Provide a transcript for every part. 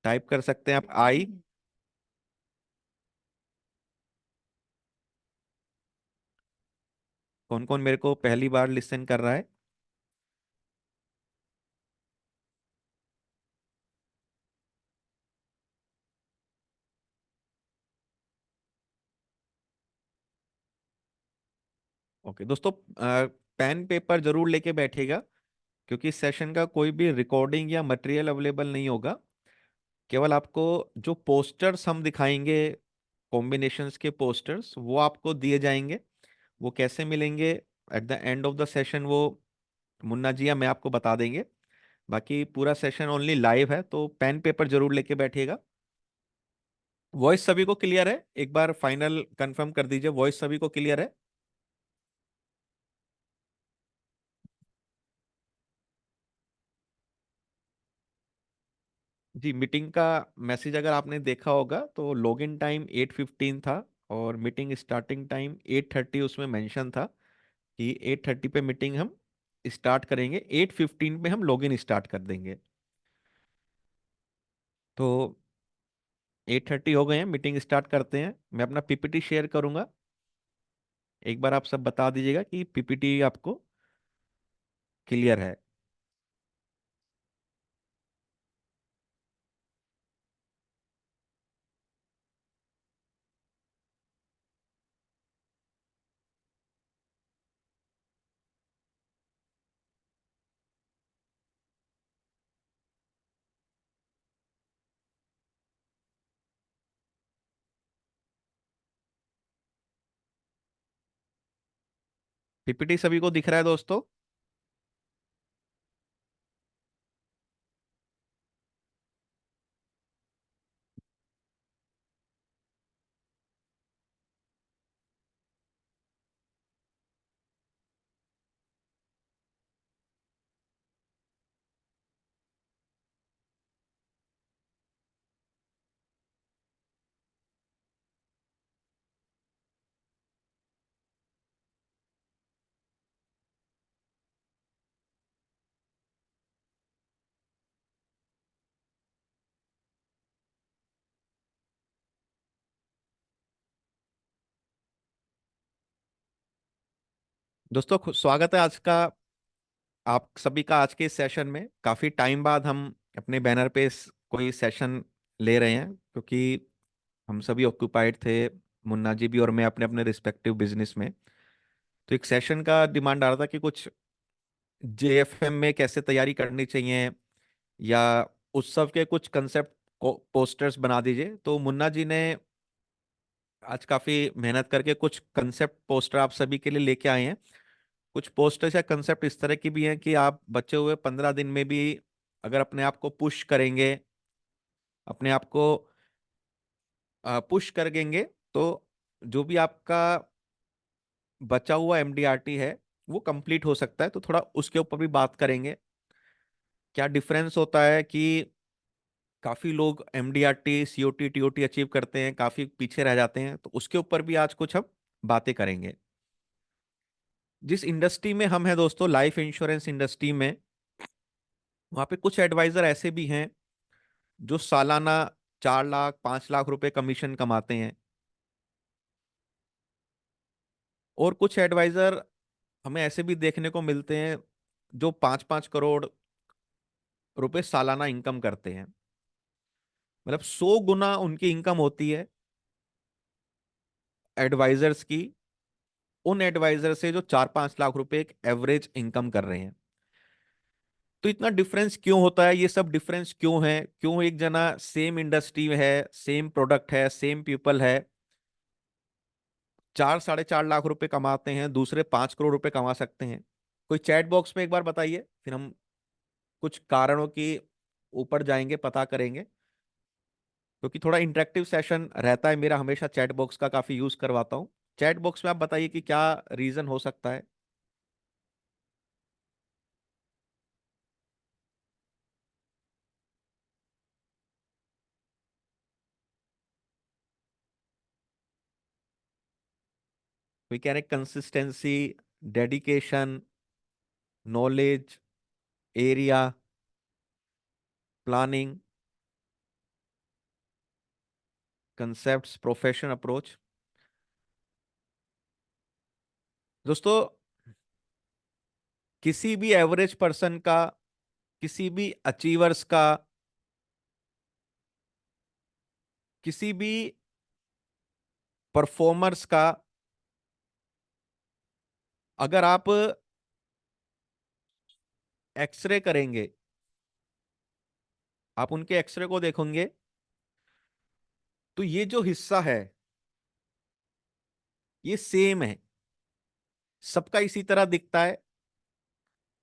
Type कर सकते हैं आप आई। कौन कौन मेरे को पहली बार लिसन कर रहा है? ओके दोस्तों, पेन पेपर जरूर लेके बैठिएगा, क्योंकि इस सेशन का कोई भी रिकॉर्डिंग या मटेरियल अवेलेबल नहीं होगा। केवल आपको जो पोस्टर्स हम दिखाएंगे, कॉम्बिनेशंस के पोस्टर्स, वो आपको दिए जाएंगे। वो कैसे मिलेंगे at the end of the session, वो मुन्ना जी या मैं आपको बता देंगे। बाकी पूरा सेशन ओनली लाइव है, तो पेन पेपर जरूर लेके बैठिएगा। वॉइस सभी को क्लियर है? एक बार फाइनल कंफर्म कर दीजिए, वॉइस सभी को क्लियर है? जी, मीटिंग का मैसेज अगर आपने देखा होगा तो लॉगिन टाइम 8:15 था, और मीटिंग स्टार्टिंग टाइम 8:30 उसमें मेंशन था कि 8:30 पे मीटिंग हम स्टार्ट करेंगे, 8:15 पे हम लॉगिन स्टार्ट कर देंगे। तो 8:30 हो गए हैं, मीटिंग स्टार्ट करते हैं। मैं अपना पीपीटी शेयर करूंगा, एक बार आप सब बता दीजिएगा कि पीपीटी आपको क्लियर है। पीपीटी सभी को दिख रहा है दोस्तों? दोस्तों स्वागत है आज का, आप सभी का आज के इस सेशन में। काफी टाइम बाद हम अपने बैनर पे कोई सेशन ले रहे हैं, क्योंकि हम सभी ऑक्यूपाइड थे, मुन्ना जी भी और मैं, अपने अपने रिस्पेक्टिव बिजनेस में। तो एक सेशन का डिमांड आ रहा था कि कुछ जेएफएम में कैसे तैयारी करनी चाहिए, या उत्सव के कुछ कंसेप्ट पोस्टर्स बना दीजिए। तो मुन्ना जी ने आज काफी मेहनत करके कुछ कंसेप्ट पोस्टर आप सभी के लिए लेके आए हैं। कुछ पोस्टर्स या कंसेप्ट इस तरह की भी हैं कि आप बचे हुए 15 दिन में भी अगर अपने आप को पुश करेंगे, अपने आप को पुश करेंगे, तो जो भी आपका बचा हुआ एमडीआरटी है वो कंप्लीट हो सकता है। तो थोड़ा उसके ऊपर भी बात करेंगे, क्या डिफरेंस होता है कि काफी लोग एमडीआरटी सीओटी टीओटी अचीव करते हैं, काफी पीछे रह जाते हैं। तो उसके ऊपर भी आज कुछ हम बातें करेंगे। जिस इंडस्ट्री में हम हैं दोस्तों, लाइफ इंश्योरेंस इंडस्ट्री में, वहां पे कुछ एडवाइजर ऐसे भी हैं जो सालाना 4 लाख 5 लाख रुपए कमीशन कमाते हैं, और कुछ एडवाइजर हमें ऐसे भी देखने को मिलते हैं जो 5-5 करोड़ रुपए सालाना इनकम करते हैं। मतलब 100 गुना उनकी इनकम होती है एडवाइजर्स की, उन एडवाइजर से जो 4-5 लाख रुपए एक एवरेज इनकम कर रहे हैं। तो इतना डिफरेंस क्यों होता है, ये सब डिफरेंस क्यों है, क्यों एक जना सेम इंडस्ट्री में है, सेम प्रोडक्ट है, सेम पीपल है, 4-4.5 लाख रुपए कमाते हैं, दूसरे 5 करोड़ रुपए कमा सकते हैं? कोई चैट बॉक्स में एक बार बताइए, फिर हम कुछ कारणों की ऊपर जाएंगे, पता करेंगे। क्योंकि थोड़ा इंटरेक्टिव सेशन रहता है मेरा, हमेशा चैट बॉक्स का काफी यूज करवाता हूँ। चैट बॉक्स में आप बताइए कि क्या रीजन हो सकता है। कोई कह रहे consistency, dedication, knowledge, area, planning. Concepts, profession, approach. दोस्तों, किसी भी एवरेज पर्सन का, किसी भी अचीवर्स का, किसी भी परफॉर्मर्स का, अगर आप एक्सरे करेंगे, आप उनके एक्सरे को देखोगे, तो ये जो हिस्सा है ये सेम है, सबका इसी तरह दिखता है।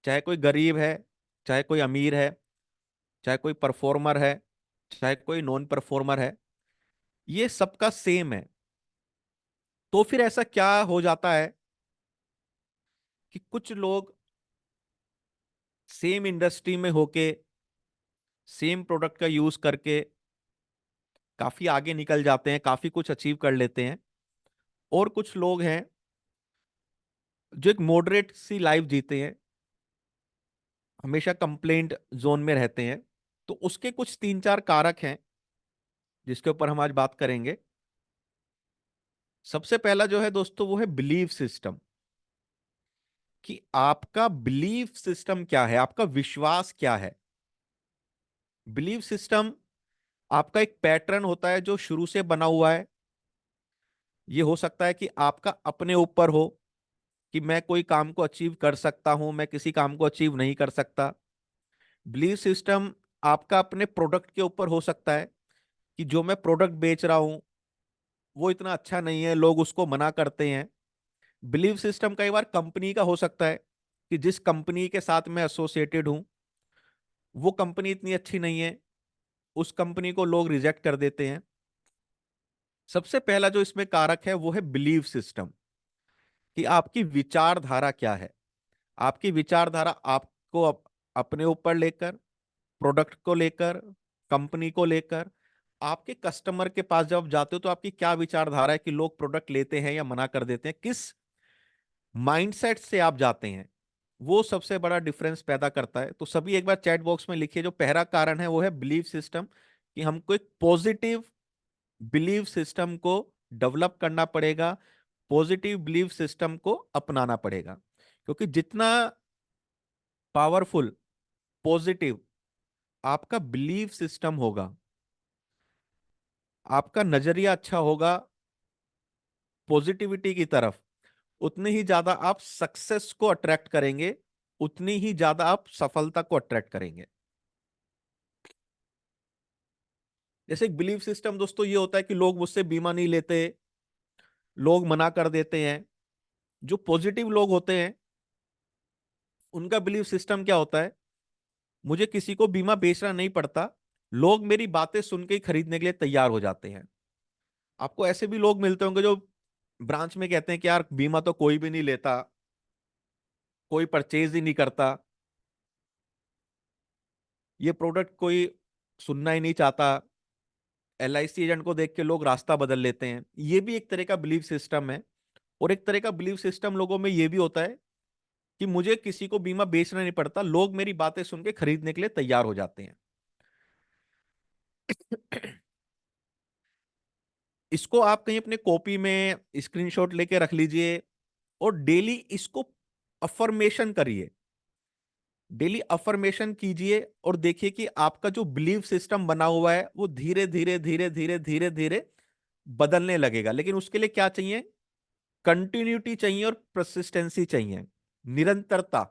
चाहे कोई गरीब है, चाहे कोई अमीर है, चाहे कोई परफॉर्मर है, चाहे कोई नॉन परफॉर्मर है, ये सबका सेम है। तो फिर ऐसा क्या हो जाता है कि कुछ लोग सेम इंडस्ट्री में होके, सेम प्रोडक्ट का यूज करके काफी आगे निकल जाते हैं, काफी कुछ अचीव कर लेते हैं। और कुछ लोग हैं जो एक मॉडरेट सी लाइफ जीते हैं, हमेशा कंप्लेंट जोन में रहते हैं। तो उसके कुछ तीन चार कारक हैं जिसके ऊपर हम आज बात करेंगे। सबसे पहला जो है दोस्तों, वो है बिलीफ सिस्टम। कि आपका बिलीफ सिस्टम क्या है, आपका विश्वास क्या है। बिलीफ सिस्टम आपका एक पैटर्न होता है जो शुरू से बना हुआ है। ये हो सकता है कि आपका अपने ऊपर हो, कि मैं कोई काम को अचीव कर सकता हूं, मैं किसी काम को अचीव नहीं कर सकता। बिलीफ सिस्टम आपका अपने प्रोडक्ट के ऊपर हो सकता है, कि जो मैं प्रोडक्ट बेच रहा हूं वो इतना अच्छा नहीं है, लोग उसको मना करते हैं। बिलीफ सिस्टम कई बार कंपनी का हो सकता है, कि जिस कंपनी के साथ मैं एसोसिएटेड हूं वो कंपनी इतनी अच्छी नहीं है, उस कंपनी को लोग रिजेक्ट कर देते हैं। सबसे पहला जो इसमें कारक है वो है बिलीफ सिस्टम, कि आपकी विचारधारा क्या है। आपकी विचारधारा आपको अपने ऊपर लेकर, प्रोडक्ट को लेकर, कंपनी को लेकर, आपके कस्टमर के पास जब आप जाते हो तो आपकी क्या विचारधारा है कि लोग प्रोडक्ट लेते हैं या मना कर देते हैं, किस माइंडसेट से आप जाते हैं, वो सबसे बड़ा डिफरेंस पैदा करता है। तो सभी एक बार चैट बॉक्स में लिखिए, जो पहला कारण है वो है बिलीफ सिस्टम, कि हमको एक पॉजिटिव बिलीफ सिस्टम को डेवलप करना पड़ेगा, पॉजिटिव बिलीफ सिस्टम को अपनाना पड़ेगा। क्योंकि जितना पावरफुल, पॉजिटिव आपका बिलीफ सिस्टम होगा, आपका नजरिया अच्छा होगा पॉजिटिविटी की तरफ, उतनी ही ज्यादा आप सक्सेस को अट्रैक्ट करेंगे, उतनी ही ज्यादा आप सफलता को अट्रैक्ट करेंगे। जैसे एक बिलीफ सिस्टम दोस्तों ये होता है कि लोग मुझसे बीमा नहीं लेते, लोग मना कर देते हैं। जो पॉजिटिव लोग होते हैं उनका बिलीफ सिस्टम क्या होता है, मुझे किसी को बीमा बेचना नहीं पड़ता, लोग मेरी बातें सुन के ही खरीदने के लिए तैयार हो जाते हैं। आपको ऐसे भी लोग मिलते होंगे जो ब्रांच में कहते हैं कि यार बीमा तो कोई भी नहीं लेता, कोई परचेज ही नहीं करता, ये प्रोडक्ट कोई सुनना ही नहीं चाहता। एलआईसी एजेंट को देख के लोग रास्ता बदल लेते हैं। ये भी एक तरह का बिलीफ सिस्टम है। और एक तरह का बिलीफ सिस्टम लोगों में ये भी होता है कि मुझे किसी को बीमा बेचना नहीं पड़ता, लोग मेरी बातें सुन के खरीदने के लिए तैयार हो जाते हैं। इसको आप कहीं अपने कॉपी में स्क्रीनशॉट लेके रख लीजिए, और डेली इसको अफर्मेशन करिए, डेली अफर्मेशन कीजिए, और देखिए कि आपका जो बिलीफ सिस्टम बना हुआ है वो धीरे धीरे धीरे धीरे धीरे धीरे बदलने लगेगा। लेकिन उसके लिए क्या चाहिए, कंटिन्यूटी चाहिए और परसिस्टेंसी चाहिए, निरंतरता।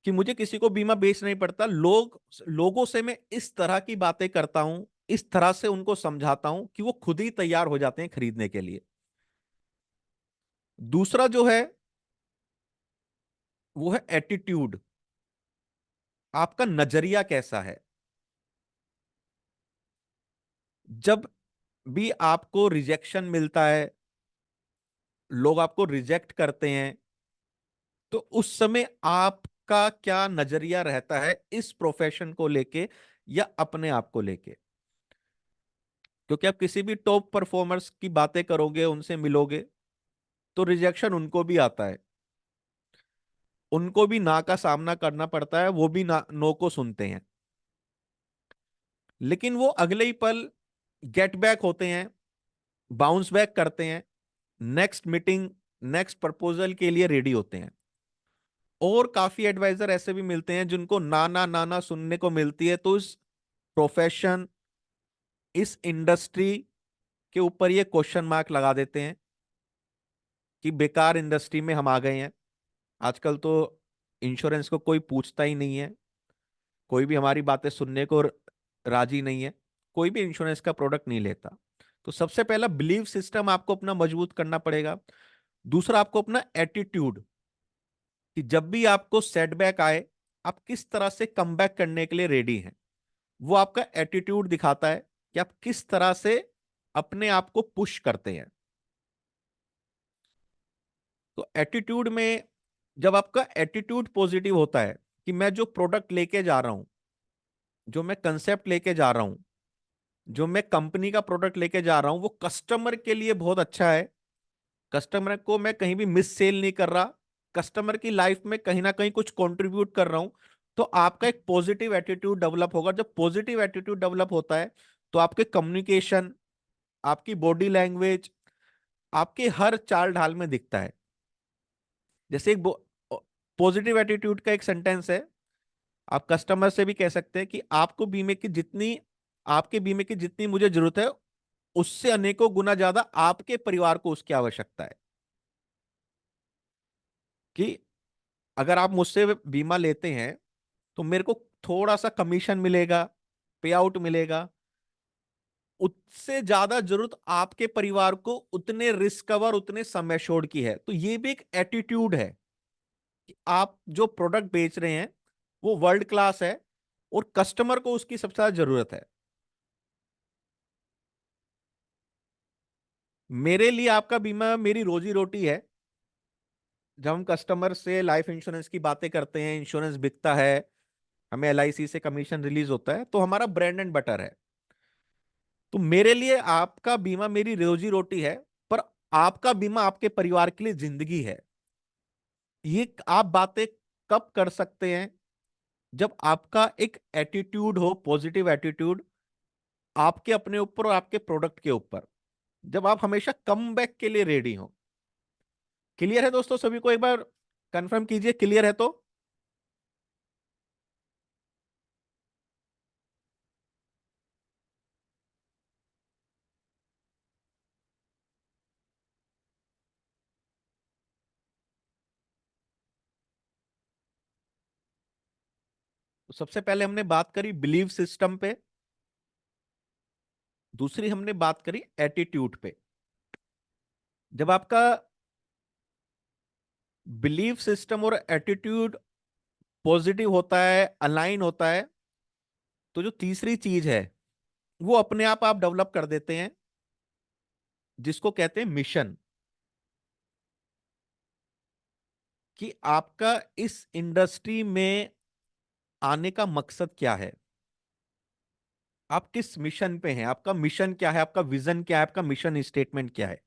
कि मुझे किसी को बीमा बेच नहीं पड़ता, लोगों से मैं इस तरह की बातें करता हूं, इस तरह से उनको समझाता हूं कि वो खुद ही तैयार हो जाते हैं खरीदने के लिए। दूसरा जो है वो है एटीट्यूड। आपका नजरिया कैसा है। जब भी आपको रिजेक्शन मिलता है, लोग आपको रिजेक्ट करते हैं, तो उस समय आपका क्या नजरिया रहता है इस प्रोफेशन को लेके या अपने आप को लेके। क्योंकि आप किसी भी टॉप परफॉर्मर्स की बातें करोगे, उनसे मिलोगे, तो रिजेक्शन उनको भी आता है, उनको भी ना का सामना करना पड़ता है, वो भी ना नो को सुनते हैं। लेकिन वो अगले ही पल गेट बैक होते हैं, बाउंस बैक करते हैं, नेक्स्ट मीटिंग, नेक्स्ट प्रपोजल के लिए रेडी होते हैं। और काफी एडवाइजर ऐसे भी मिलते हैं जिनको नाना नाना सुनने को मिलती है, तो इस प्रोफेशन, इस इंडस्ट्री के ऊपर ये क्वेश्चन मार्क लगा देते हैं कि बेकार इंडस्ट्री में हम आ गए हैं। आजकल तो इंश्योरेंस को कोई पूछता ही नहीं है, कोई भी हमारी बातें सुनने को राजी नहीं है, कोई भी इंश्योरेंस का प्रोडक्ट नहीं लेता। तो सबसे पहला बिलीव सिस्टम आपको अपना मजबूत करना पड़ेगा। दूसरा, आपको अपना एटीट्यूड, कि जब भी आपको सेटबैक आए, आप किस तरह से कमबैक करने के लिए रेडी हैं। वो आपका एटीट्यूड दिखाता है कि आप किस तरह से अपने आप को पुश करते हैं। तो एटीट्यूड में, जब आपका एटीट्यूड पॉजिटिव होता है कि मैं जो प्रोडक्ट लेके जा रहा हूं, जो मैं कंसेप्ट लेके जा रहा हूं, जो मैं कंपनी का प्रोडक्ट लेके जा रहा हूं, वो कस्टमर के लिए बहुत अच्छा है, कस्टमर को मैं कहीं भी मिस सेल नहीं कर रहा, कस्टमर की लाइफ में कहीं ना कहीं कुछ कंट्रीब्यूट कर रहा हूं, तो आपका एक पॉजिटिव एटीट्यूड डेवलप होगा। जब पॉजिटिव एटीट्यूड डेवलप होता है, तो आपके कम्युनिकेशन, आपकी बॉडी लैंग्वेज, आपके हर चाल ढाल में दिखता है। जैसे एक पॉजिटिव एटीट्यूड का एक सेंटेंस है, आप कस्टमर से भी कह सकते हैं कि आपको बीमे की जितनी, आपके बीमे की जितनी मुझे जरूरत है, उससे अनेकों गुना ज्यादा आपके परिवार को उसकी आवश्यकता है। कि अगर आप मुझसे बीमा लेते हैं, तो मेरे को थोड़ा सा कमीशन मिलेगा, पे आउट मिलेगा, उससे ज्यादा जरूरत आपके परिवार को उतने रिस्क कवर, उतने सम एश्योर्ड की है। तो ये भी एक एटीट्यूड है कि आप जो प्रोडक्ट बेच रहे हैं वो वर्ल्ड क्लास है, और कस्टमर को उसकी सबसे ज्यादा जरूरत है। मेरे लिए आपका बीमा मेरी रोजी रोटी है। जब हम कस्टमर से लाइफ इंश्योरेंस की बातें करते हैं, इंश्योरेंस बिकता है, हमें एलआईसी से कमीशन रिलीज होता है, तो हमारा ब्रेड एंड बटर है। तो मेरे लिए आपका बीमा मेरी रोजी रोटी है, पर आपका बीमा आपके परिवार के लिए जिंदगी है। ये आप बातें कब कर सकते हैं? जब आपका एक एटीट्यूड हो, पॉजिटिव एटीट्यूड, आपके अपने ऊपर और आपके प्रोडक्ट के ऊपर, जब आप हमेशा कम बैक के लिए रेडी हो। क्लियर है दोस्तों? सभी को एक बार कंफर्म कीजिए, क्लियर है तो। तो सबसे पहले हमने बात करी बिलीव सिस्टम पे, दूसरी हमने बात करी एटीट्यूड पे। जब आपका बिलीव सिस्टम और एटीट्यूड पॉजिटिव होता है, अलाइन होता है, तो जो तीसरी चीज है वो अपने आप डेवलप कर देते हैं, जिसको कहते हैं मिशन। कि आपका इस इंडस्ट्री में आने का मकसद क्या है, आप किस मिशन पे हैं, आपका मिशन क्या है, आपका विजन क्या है, आपका मिशन स्टेटमेंट क्या है।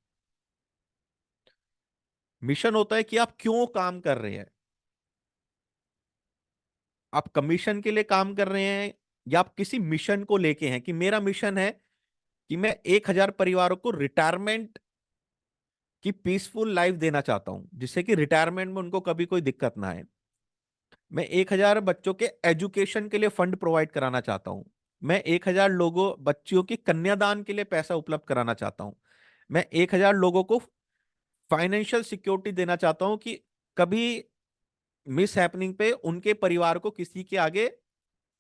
मिशन होता है कि आप क्यों काम कर रहे हैं, आप कमीशन के लिए काम कर रहे हैं, या आप किसी मिशन को लेके हैं कि मेरा मिशन है कि मैं 1,000 परिवारों को रिटायरमेंट की पीसफुल लाइफ देना चाहता हूं, जिससे कि रिटायरमेंट में उनको कभी कोई दिक्कत ना आए। मैं 1,000 बच्चों के एजुकेशन के लिए फंड प्रोवाइड कराना चाहता हूं। मैं 1,000 लोगों, बच्चियों की कन्यादान के लिए पैसा उपलब्ध कराना चाहता हूं। मैं 1,000 लोगों को फाइनेंशियल सिक्योरिटी देना चाहता हूं कि कभी मिस हैपनिंग पे उनके परिवार को किसी के आगे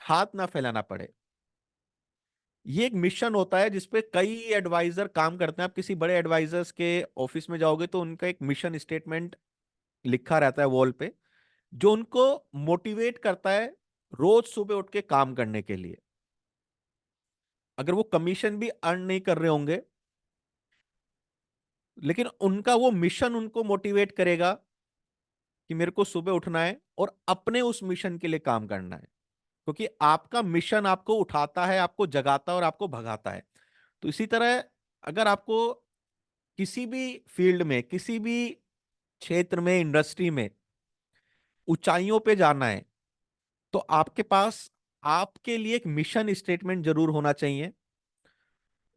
हाथ ना फैलाना पड़े। ये एक मिशन होता है जिसपे कई एडवाइजर काम करते हैं। आप किसी बड़े एडवाइजर्स के ऑफिस में जाओगे तो उनका एक मिशन स्टेटमेंट लिखा रहता है वॉल पे, जो उनको मोटिवेट करता है रोज सुबह उठ के काम करने के लिए। अगर वो कमीशन भी अर्न नहीं कर रहे होंगे, लेकिन उनका वो मिशन उनको मोटिवेट करेगा कि मेरे को सुबह उठना है और अपने उस मिशन के लिए काम करना है। क्योंकि आपका मिशन आपको उठाता है, आपको जगाता है और आपको भगाता है। तो इसी तरह, अगर आपको किसी भी फील्ड में, किसी भी क्षेत्र में, इंडस्ट्री में ऊंचाइयों पे जाना है, तो आपके पास आपके लिए एक मिशन स्टेटमेंट जरूर होना चाहिए।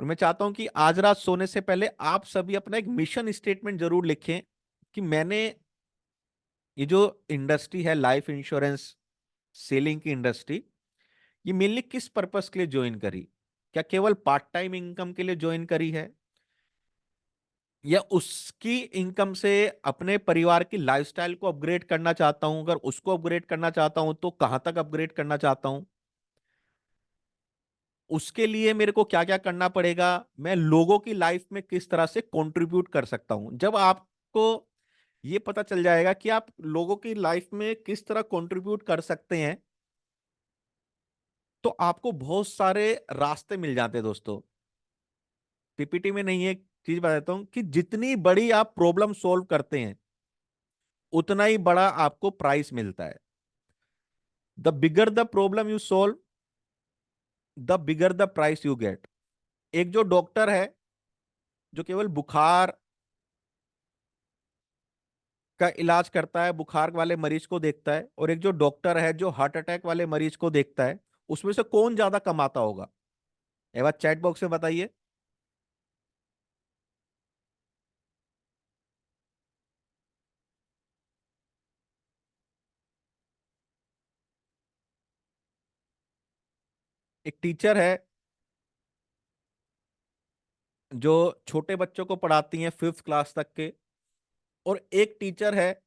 और मैं चाहता हूं कि आज रात सोने से पहले आप सभी अपना एक मिशन स्टेटमेंट जरूर लिखें कि मैंने ये जो इंडस्ट्री है लाइफ इंश्योरेंस सेलिंग की इंडस्ट्री, ये मेनली किस पर्पस के लिए ज्वाइन करी। क्या केवल पार्ट टाइम इनकम के लिए ज्वाइन करी है, या उसकी इनकम से अपने परिवार की लाइफस्टाइल को अपग्रेड करना चाहता हूं। अगर उसको अपग्रेड करना चाहता हूं तो कहां तक अपग्रेड करना चाहता हूं, उसके लिए मेरे को क्या क्या करना पड़ेगा, मैं लोगों की लाइफ में किस तरह से कंट्रीब्यूट कर सकता हूं। जब आपको ये पता चल जाएगा कि आप लोगों की लाइफ में किस तरह कंट्रीब्यूट कर सकते हैं, तो आपको बहुत सारे रास्ते मिल जाते हैं दोस्तों। पीपीटी में नहीं है, एक चीज बताता हूं कि जितनी बड़ी आप प्रॉब्लम सॉल्व करते हैं उतना ही बड़ा आपको प्राइस मिलता है। The bigger the problem you solve, the bigger the price you get. एक जो डॉक्टर है जो केवल बुखार का इलाज करता है, बुखार वाले मरीज को देखता है, और एक जो डॉक्टर है जो हार्ट अटैक वाले मरीज को देखता है, उसमें से कौन ज्यादा कमाता होगा? एक बार चैट बॉक्स में बताइए। एक टीचर है जो छोटे बच्चों को पढ़ाती हैं 5th क्लास तक के, और एक टीचर है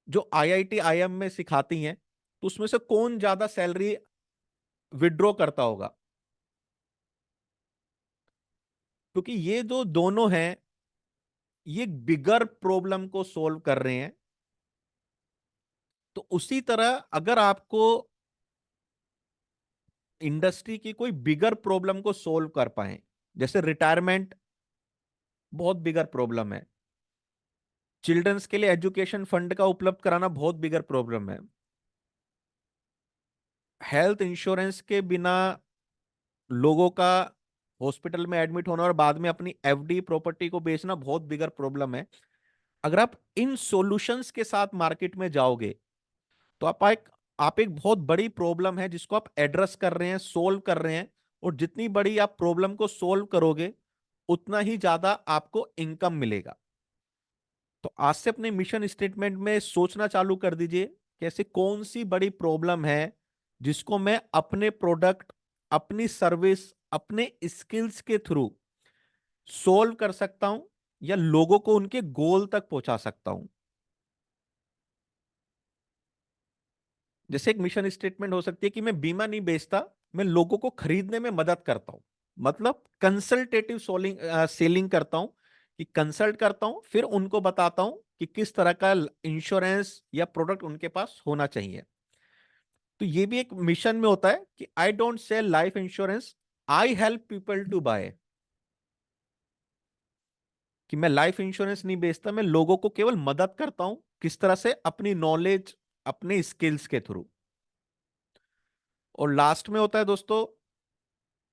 जो आईआईटी आईएम में सिखाती हैं, तो उसमें से कौन ज्यादा सैलरी विड्रॉ करता होगा? क्योंकि ये जो दोनों हैं ये बिगर प्रॉब्लम को सोल्व कर रहे हैं। तो उसी तरह अगर आपको इंडस्ट्री की कोई बिगर प्रॉब्लम को सोल्व कर पाए, जैसे रिटायरमेंट बहुत बिगर प्रॉब्लम है, चिल्ड्रंस के लिए एजुकेशन फंड का उपलब्ध कराना बहुत बिगर प्रॉब्लम है, हेल्थ इंश्योरेंस के बिना लोगों का हॉस्पिटल में एडमिट होना और बाद में अपनी एफडी प्रॉपर्टी को बेचना बहुत बिगर प्रॉब्लम है। अगर आप इन सॉल्यूशंस के साथ मार्केट में जाओगे तो आप एक बहुत बड़ी प्रॉब्लम है जिसको आप एड्रेस कर रहे हैं, सोल्व कर रहे हैं। और जितनी बड़ी आप प्रॉब्लम को सोल्व करोगे उतना ही ज्यादा आपको इनकम मिलेगा। तो आज से अपने मिशन स्टेटमेंट में सोचना चालू कर दीजिए कि ऐसी कौन सी बड़ी प्रॉब्लम है जिसको मैं अपने प्रोडक्ट, अपनी सर्विस, अपने स्किल्स के थ्रू सोल्व कर सकता हूं, या लोगों को उनके गोल तक पहुंचा सकता हूं। जैसे एक मिशन स्टेटमेंट हो सकती है कि मैं बीमा नहीं बेचता, मैं लोगों को खरीदने में मदद करता हूं। मतलब कंसल्टेटिव सोलिंग सेलिंग करता हूं, कि कंसल्ट करता हूं फिर उनको बताता हूं कि किस तरह का इंश्योरेंस या प्रोडक्ट उनके पास होना चाहिए। तो ये भी एक मिशन में होता है कि I don't sell life insurance, I help people to buy. कि मैं लाइफ इंश्योरेंस नहीं बेचता, मैं लोगों को केवल मदद करता हूं, किस तरह से, अपनी नॉलेज, अपने स्किल्स के थ्रू। और लास्ट में होता है दोस्तों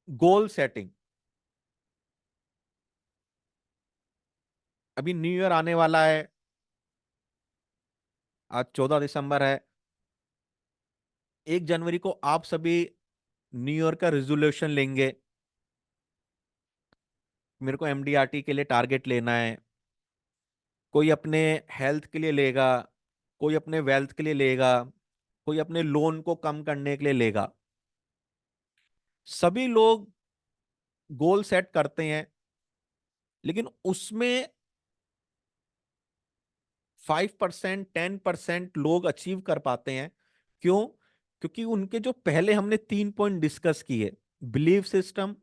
गोल सेटिंग। अभी न्यू ईयर आने वाला है, आज 14 दिसंबर है। 1 जनवरी को आप सभी न्यू ईयर का रेजोल्यूशन लेंगे, मेरे को एमडीआरटी के लिए टारगेट लेना है। कोई अपने हेल्थ के लिए लेगा, कोई अपने वेल्थ के लिए लेगा, कोई अपने लोन को कम करने के लिए लेगा। सभी लोग गोल सेट करते हैं, लेकिन उसमें 5%, 10% लोग अचीव कर पाते हैं। क्यों? क्योंकि उनके जो पहले हमने 3 पॉइंट डिस्कस किए, बिलीफ सिस्टम,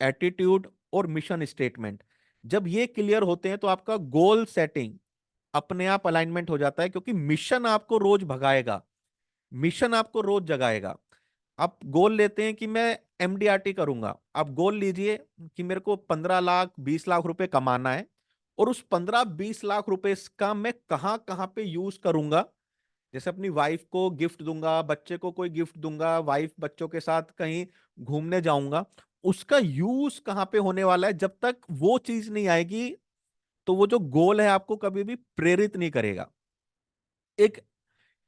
एटीट्यूड और मिशन स्टेटमेंट, जब ये क्लियर होते हैं तो आपका गोल सेटिंग अपने आप अलाइनमेंट हो जाता है। क्योंकि मिशन आपको रोज भगाएगा, मिशन आपको रोज जगाएगा। आप गोल लेते हैं कि मैं एमडीआरटी करूंगा, आप गोल लीजिए कि मेरे को 15 लाख 20 लाख रुपए कमाना है, और उस 15-20 लाख रुपए का मैं कहां कहां पे यूज करूंगा। जैसे अपनी वाइफ को गिफ्ट दूंगा, बच्चे को कोई गिफ्ट दूंगा, वाइफ बच्चों के साथ कहीं घूमने जाऊंगा, उसका यूज कहां पे होने वाला है। जब तक वो चीज नहीं आएगी तो वो जो गोल है आपको कभी भी प्रेरित नहीं करेगा। एक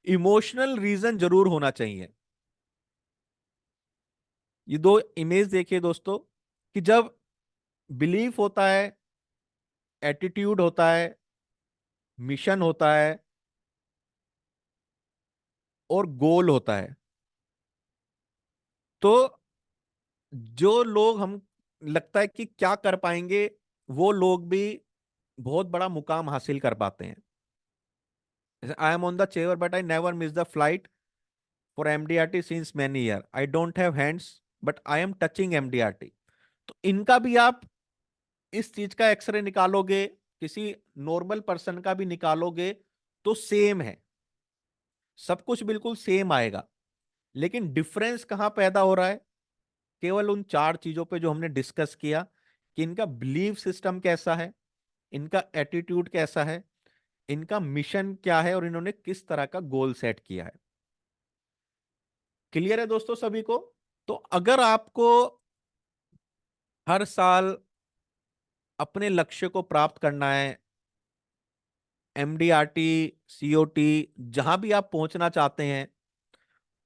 इमोशनल रीजन जरूर होना चाहिए। ये दो इमेज देखिए दोस्तों, कि जब बिलीफ होता है, एटीट्यूड होता है, मिशन होता है और गोल होता है, तो जो लोग हम लगता है कि क्या कर पाएंगे, वो लोग भी बहुत बड़ा मुकाम हासिल कर पाते हैं। I am on the chair but I never miss the flight for MDRT since many year, I don't have hands but I am touching MDRT. तो इनका भी आप इस चीज का एक्सरे निकालोगे, किसी नॉर्मल पर्सन का भी निकालोगे, तो सेम है, सब कुछ बिल्कुल सेम आएगा। लेकिन डिफरेंस कहां पैदा हो रहा है? केवल उन चार चीजों पे जो हमने डिस्कस किया, कि इनका बिलीव सिस्टम कैसा है, इनका एटीट्यूड कैसा है, इनका मिशन क्या है, और इन्होंने किस तरह का गोल सेट किया है। क्लियर है दोस्तों सभी को? तो अगर आपको हर साल अपने लक्ष्य को प्राप्त करना है, एमडीआरटी, सीओटी, जहां भी आप पहुंचना चाहते हैं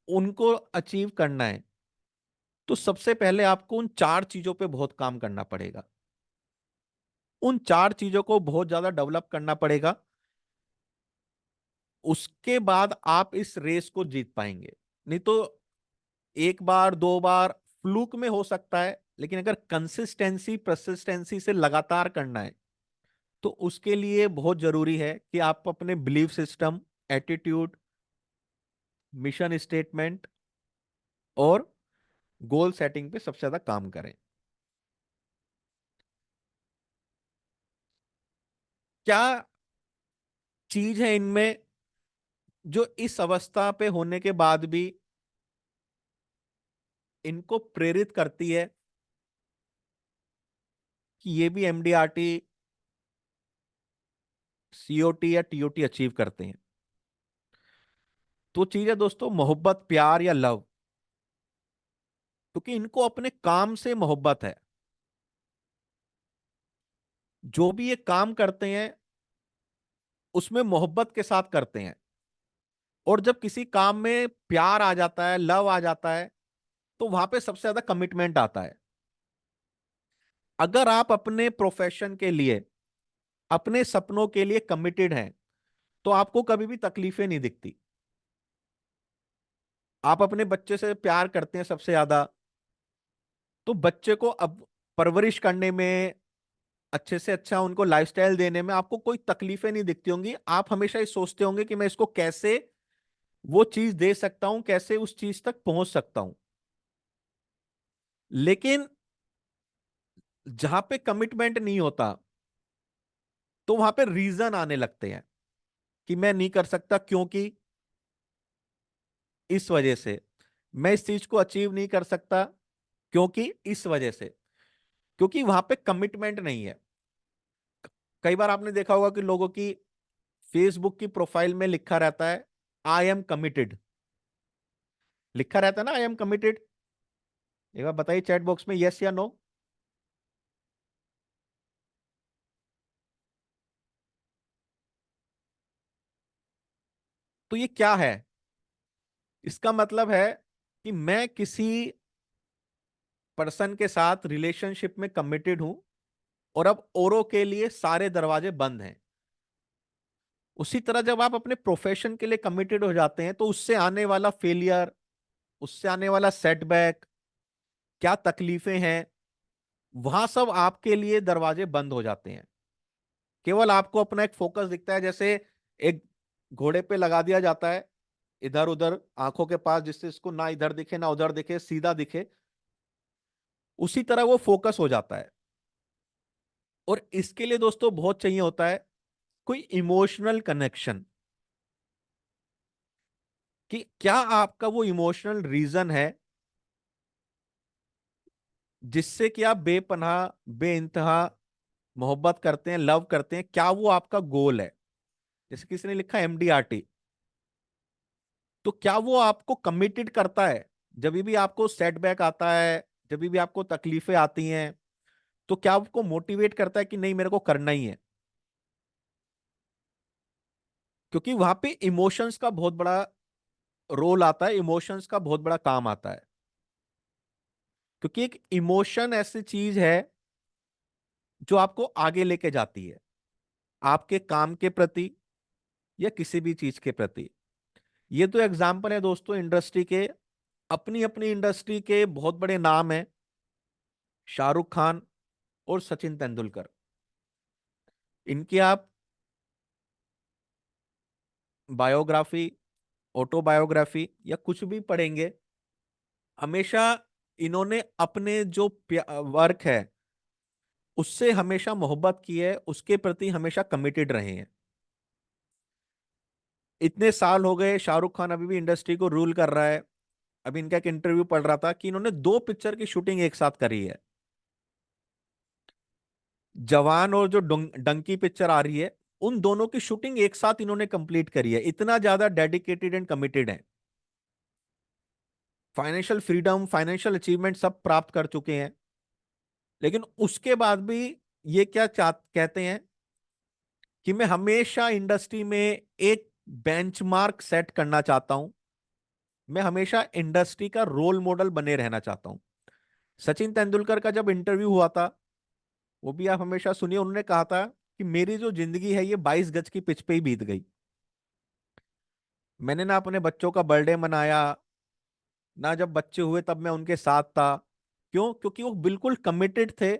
उनको अचीव करना है, तो सबसे पहले आपको उन चार चीजों पे बहुत काम करना पड़ेगा। उन चार चीजों को बहुत ज्यादा डेवलप करना पड़ेगा, उसके बाद आप इस रेस को जीत पाएंगे। नहीं तो एक बार दो बार फ्लूक में हो सकता है, लेकिन अगर कंसिस्टेंसी परसिस्टेंसी से लगातार करना है, तो उसके लिए बहुत जरूरी है कि आप अपने belief system, attitude, mission statement और गोल सेटिंग पे सबसे ज्यादा काम करें। क्या चीज है इनमें जो इस अवस्था पे होने के बाद भी इनको प्रेरित करती है कि ये भी एमडीआरटी, सीओटी या टीओटी अचीव करते हैं? तो चीज है दोस्तों, मोहब्बत, प्यार या लव। क्योंकि इनको अपने काम से मोहब्बत है, जो भी ये काम करते हैं उसमें मोहब्बत के साथ करते हैं। और जब किसी काम में प्यार आ जाता है, लव आ जाता है, तो वहां पे सबसे ज्यादा कमिटमेंट आता है। अगर आप अपने प्रोफेशन के लिए, अपने सपनों के लिए कमिटेड हैं, तो आपको कभी भी तकलीफें नहीं दिखती। आप अपने बच्चे से प्यार करते हैं सबसे ज्यादा, तो बच्चे को अब परवरिश करने में, अच्छे से अच्छा उनको लाइफस्टाइल देने में आपको कोई तकलीफें नहीं दिखती होंगी। आप हमेशा ये सोचते होंगे कि मैं इसको कैसे वो चीज दे सकता हूं, कैसे उस चीज तक पहुंच सकता हूं। लेकिन जहां पे कमिटमेंट नहीं होता, तो वहां पे रीजन आने लगते हैं कि मैं नहीं कर सकता, क्योंकि इस वजह से मैं इस चीज को अचीव नहीं कर सकता, क्योंकि इस वजह से, क्योंकि वहां पे कमिटमेंट नहीं है। कई बार आपने देखा होगा कि लोगों की फेसबुक की प्रोफाइल में लिखा रहता है आई एम कमिटेड, लिखा रहता है ना आई एम कमिटेड। एक बार बताइए चैट बॉक्स में यस या नो। तो ये क्या है? इसका मतलब है कि मैं किसी पर्सन के साथ रिलेशनशिप में कमिटेड हूं, और अब औरों के लिए सारे दरवाजे बंद हैं। उसी तरह जब आप अपने प्रोफेशन के लिए कमिटेड हो जाते हैं, तो उससे आने वाला फेलियर, उससे आने वाला सेटबैक, क्या तकलीफें हैं, वहां सब आपके लिए दरवाजे बंद हो जाते हैं। केवल आपको अपना एक फोकस दिखता है, जैसे एक घोड़े पे लगा दिया जाता है इधर उधर आंखों के पास, जिससे इसको ना इधर दिखे ना उधर दिखे, सीधा दिखे। उसी तरह वो फोकस हो जाता है। और इसके लिए दोस्तों बहुत चाहिए होता है कोई इमोशनल कनेक्शन, कि क्या आपका वो इमोशनल रीजन है जिससे कि आप बेपनाह, बेइंतहा मोहब्बत करते हैं, लव करते हैं। क्या वो आपका गोल है? जैसे किसी ने लिखा एमडीआरटी, तो क्या वो आपको कमिटेड करता है? जब भी आपको सेटबैक आता है, जब भी आपको तकलीफें आती हैं, तो क्या आपको मोटिवेट करता है कि नहीं मेरे को करना ही है? क्योंकि वहां पे इमोशंस का बहुत बड़ा रोल आता है, इमोशंस का बहुत बड़ा काम आता है। क्योंकि एक इमोशन ऐसी चीज है जो आपको आगे लेके जाती है, आपके काम के प्रति या किसी भी चीज के प्रति। ये तो एग्जाम्पल है दोस्तों इंडस्ट्री के, अपनी अपनी इंडस्ट्री के बहुत बड़े नाम हैं, शाहरुख खान और सचिन तेंदुलकर। इनकी आप बायोग्राफी, ऑटोबायोग्राफी या कुछ भी पढ़ेंगे, हमेशा इन्होंने अपने जो वर्क है उससे हमेशा मोहब्बत की है, उसके प्रति हमेशा कमिटेड रहे हैं। इतने साल हो गए, शाहरुख खान अभी भी इंडस्ट्री को रूल कर रहा है। अभी इनका एक इंटरव्यू पढ़ रहा था कि इन्होंने 2 पिक्चर की शूटिंग एक साथ करी है। जवान और जो डंकी पिक्चर आ रही है, उन दोनों की शूटिंग एक साथ इन्होंने कंप्लीट करी है। इतना ज्यादा डेडिकेटेड एंड कमिटेड है। फाइनेंशियल फ्रीडम, फाइनेंशियल अचीवमेंट सब प्राप्त कर चुके हैं, लेकिन उसके बाद भी ये क्या कहते हैं कि मैं हमेशा इंडस्ट्री में एक बेंचमार्क सेट करना चाहता हूं, मैं हमेशा इंडस्ट्री का रोल मॉडल बने रहना चाहता हूं। सचिन तेंदुलकर का जब इंटरव्यू हुआ था, वो भी आप हमेशा सुनिए, उन्होंने कहा था कि मेरी जो जिंदगी है ये 22 गज की पिच पे ही बीत गई। मैंने ना अपने बच्चों का बर्थडे मनाया, ना जब बच्चे हुए तब मैं उनके साथ था। क्यों? क्योंकि वो बिल्कुल कमिटेड थे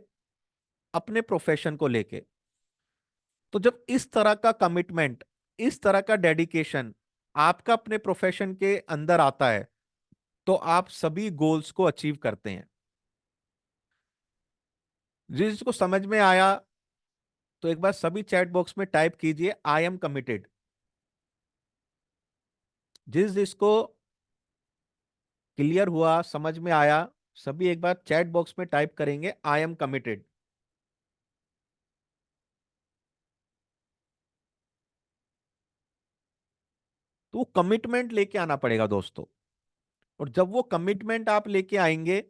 अपने प्रोफेशन को लेके। तो जब इस तरह का कमिटमेंट, इस तरह का डेडिकेशन आपका अपने प्रोफेशन के अंदर आता है, तो आप सभी गोल्स को अचीव करते हैं। जिसको समझ में आया तो एक बार सभी चैट बॉक्स में टाइप कीजिए, आई एम कमिटेड। जिसको क्लियर हुआ, समझ में आया, सभी एक बार चैट बॉक्स में टाइप करेंगे, आई एम कमिटेड। तो वो कमिटमेंट लेके आना पड़ेगा दोस्तों। और जब वो कमिटमेंट आप लेके आएंगे,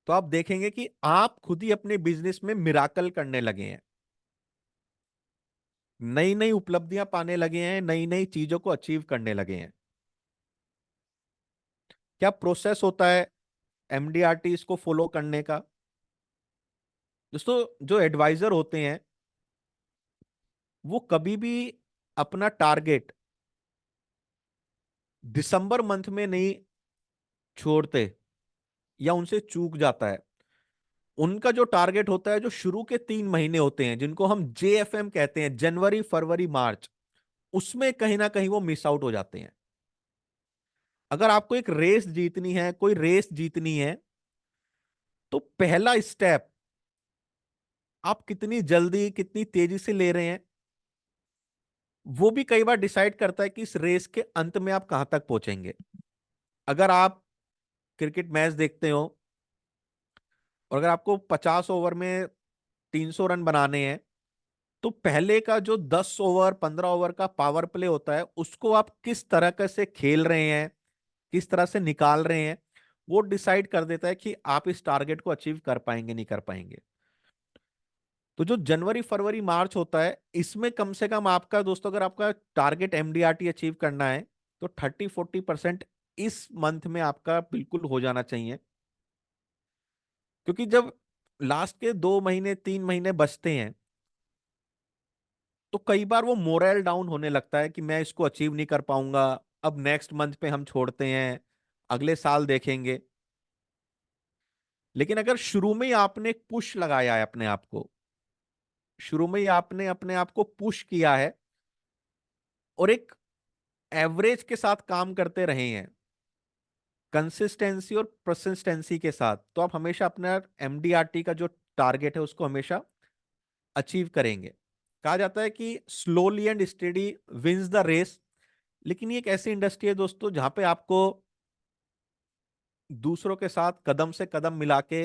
तो आप देखेंगे कि आप खुद ही अपने बिजनेस में मिराकल करने लगे हैं, नई नई उपलब्धियां पाने लगे हैं, नई नई चीजों को अचीव करने लगे हैं। क्या प्रोसेस होता है एमडीआरटी इसको फॉलो करने का? दोस्तों, जो एडवाइजर होते हैं वो कभी भी अपना टारगेट दिसंबर मंथ में नहीं छोड़ते या उनसे चूक जाता है। उनका जो टारगेट होता है, जो शुरू के 3 महीने होते हैं जिनको हम JFM कहते हैं, जनवरी फरवरी मार्च, उसमें कहीं ना कहीं वो मिस आउट हो जाते हैं। अगर आपको एक रेस जीतनी है, कोई रेस जीतनी है, तो पहला स्टेप आप कितनी जल्दी कितनी तेजी से ले रहे हैं, वो भी कई बार डिसाइड करता है कि इस रेस के अंत में आप कहां तक पहुंचेंगे। अगर आप क्रिकेट मैच देखते हो और अगर आपको 50 ओवर में 300 रन बनाने हैं, तो पहले का जो 10 ओवर 15 ओवर का पावर प्ले होता है, उसको आप किस तरह से खेल रहे हैं, किस तरह से निकाल रहे हैं, वो डिसाइड कर देता है कि आप इस टारगेट को अचीव कर पाएंगे नहीं कर पाएंगे। तो जो जनवरी फरवरी मार्च होता है, इसमें कम से कम आपका दोस्तों, अगर आपका टारगेट MDRT अचीव करना है, तो 30-40% इस मंथ में आपका बिल्कुल हो जाना चाहिए। क्योंकि जब लास्ट के 2 महीने 3 महीने बचते हैं, तो कई बार वो मोरल डाउन होने लगता है कि मैं इसको अचीव नहीं कर पाऊंगा, अब नेक्स्ट मंथ पे हम छोड़ते हैं, अगले साल देखेंगे। लेकिन अगर शुरू में ही आपने एक पुश लगाया है अपने आप को, शुरू में ही आपने अपने आप को पुश किया है और एक एवरेज के साथ काम करते रहे हैं, कंसिस्टेंसी और परसिस्टेंसी के साथ, तो आप हमेशा अपना MDRT का जो टारगेट है उसको हमेशा अचीव करेंगे। कहा जाता है कि slowly and steady wins the race. लेकिन ये एक ऐसी इंडस्ट्री है दोस्तों जहां पे आपको दूसरों के साथ कदम से कदम मिला के